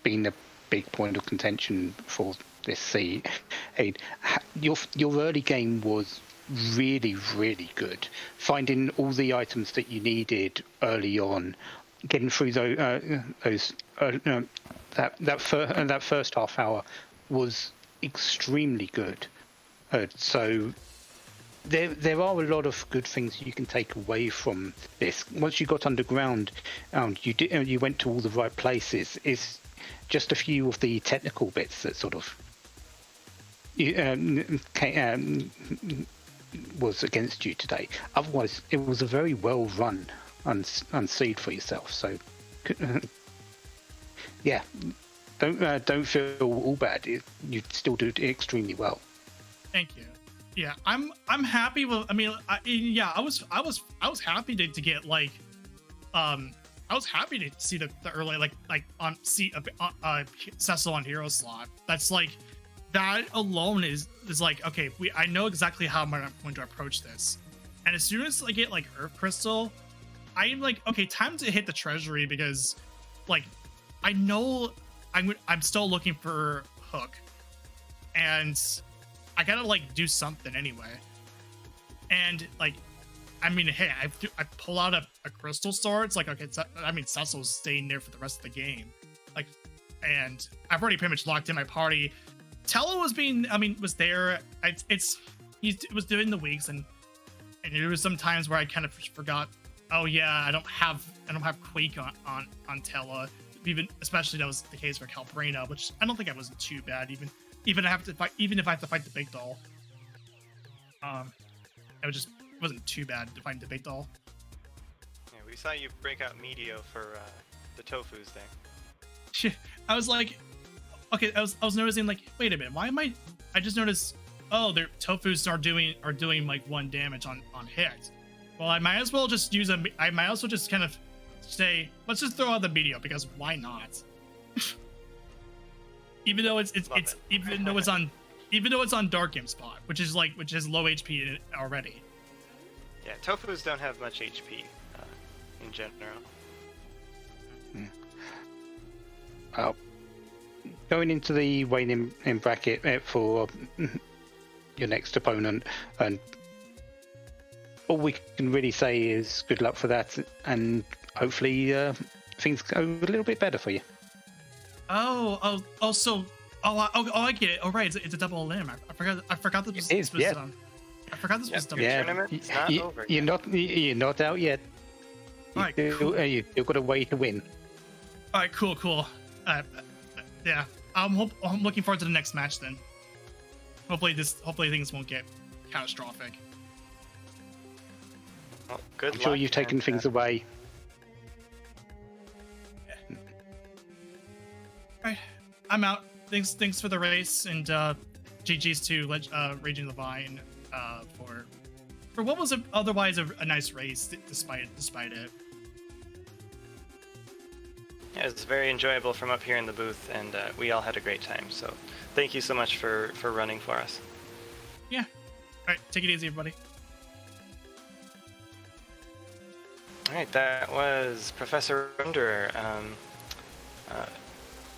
been a big point of contention for this seed. Your early game was really, really good. Finding all the items that you needed early on, getting through that first half hour was extremely good. So there are a lot of good things you can take away from this. Once you got underground, you went to all the right places. It's just a few of the technical bits that sort of was against you today. Otherwise, it was a very well run unseed for yourself. So, yeah, don't feel all bad. You still do extremely well. Thank you. Yeah, I'm happy with. I mean, I was happy to get like, I was happy to see the early like on see Cecil on hero slot. That's like, that alone is like, okay, I know exactly how I'm going to approach this. And as soon as I get like Earth Crystal, I'm like, okay, time to hit the treasury, because like I know I'm still looking for Hook, and I gotta like do something anyway. And like, I mean, hey, I pull out a crystal sword. It's like, okay, I mean, Cecil's staying there for the rest of the game. Like, and I've already pretty much locked in my party. Tello was there. He was doing the weeks, and there was some times where I kind of forgot. Oh yeah, I don't have Quake on Tello. Especially that was the case for Calbrina, which I don't think I wasn't too bad. Even if I have to fight the big doll, it wasn't too bad to fight the big doll. Yeah, we saw you break out Medio for the Tofus there. Shit, I was like, okay, I was noticing like, wait a minute, why am I just noticed, oh, their Tofus are doing like 1 damage on hit. Well, I might as well just kind of say, let's just throw out the Medio, because why not? even though it's on Dark Game spot, which is low HP in it already. Yeah, Tofus don't have much HP in general. Going into the weighing in bracket for your next opponent, and all we can really say is good luck for that, and hopefully things go a little bit better for you. I get it. Oh, right, it's a double elim. I forgot this was done. I forgot this was done. Yeah, tournament's not over. You're not out yet. Alright, cool. You've got a way to win. All right, cool. Yeah, I'm looking forward to the next match then. Hopefully things won't get catastrophic. Well, good I'm luck. sure you've taken things away. Yeah. All right, I'm out. Thanks for the race, and GG's to RagingLevine for what was otherwise a nice race despite it. Yeah, it's very enjoyable from up here in the booth, and we all had a great time. So, thank you so much for running for us. Yeah. All right, take it easy, everybody. All right, that was Professor Wanderer. Let's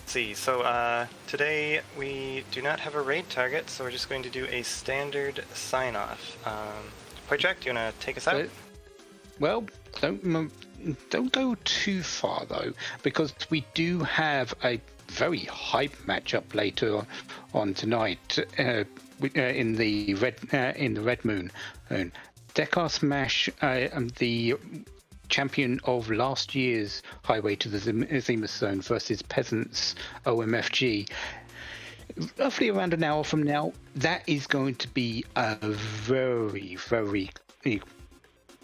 see. So today we do not have a raid target, so we're just going to do a standard sign-off. Poitrak, do you want to take us out? Well, don't go too far though, because we do have a very hype matchup later on tonight in the Red Moon. Dekar Smash, the champion of last year's Highway to the Zemus Zone versus Peasants OMFG. Roughly around an hour from now, that is going to be a very, very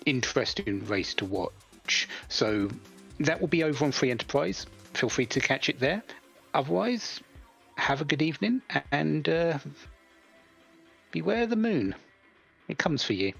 interesting race to watch. So that will be over on Free Enterprise. Feel free to catch it there. Otherwise, have a good evening and beware the moon. It comes for you.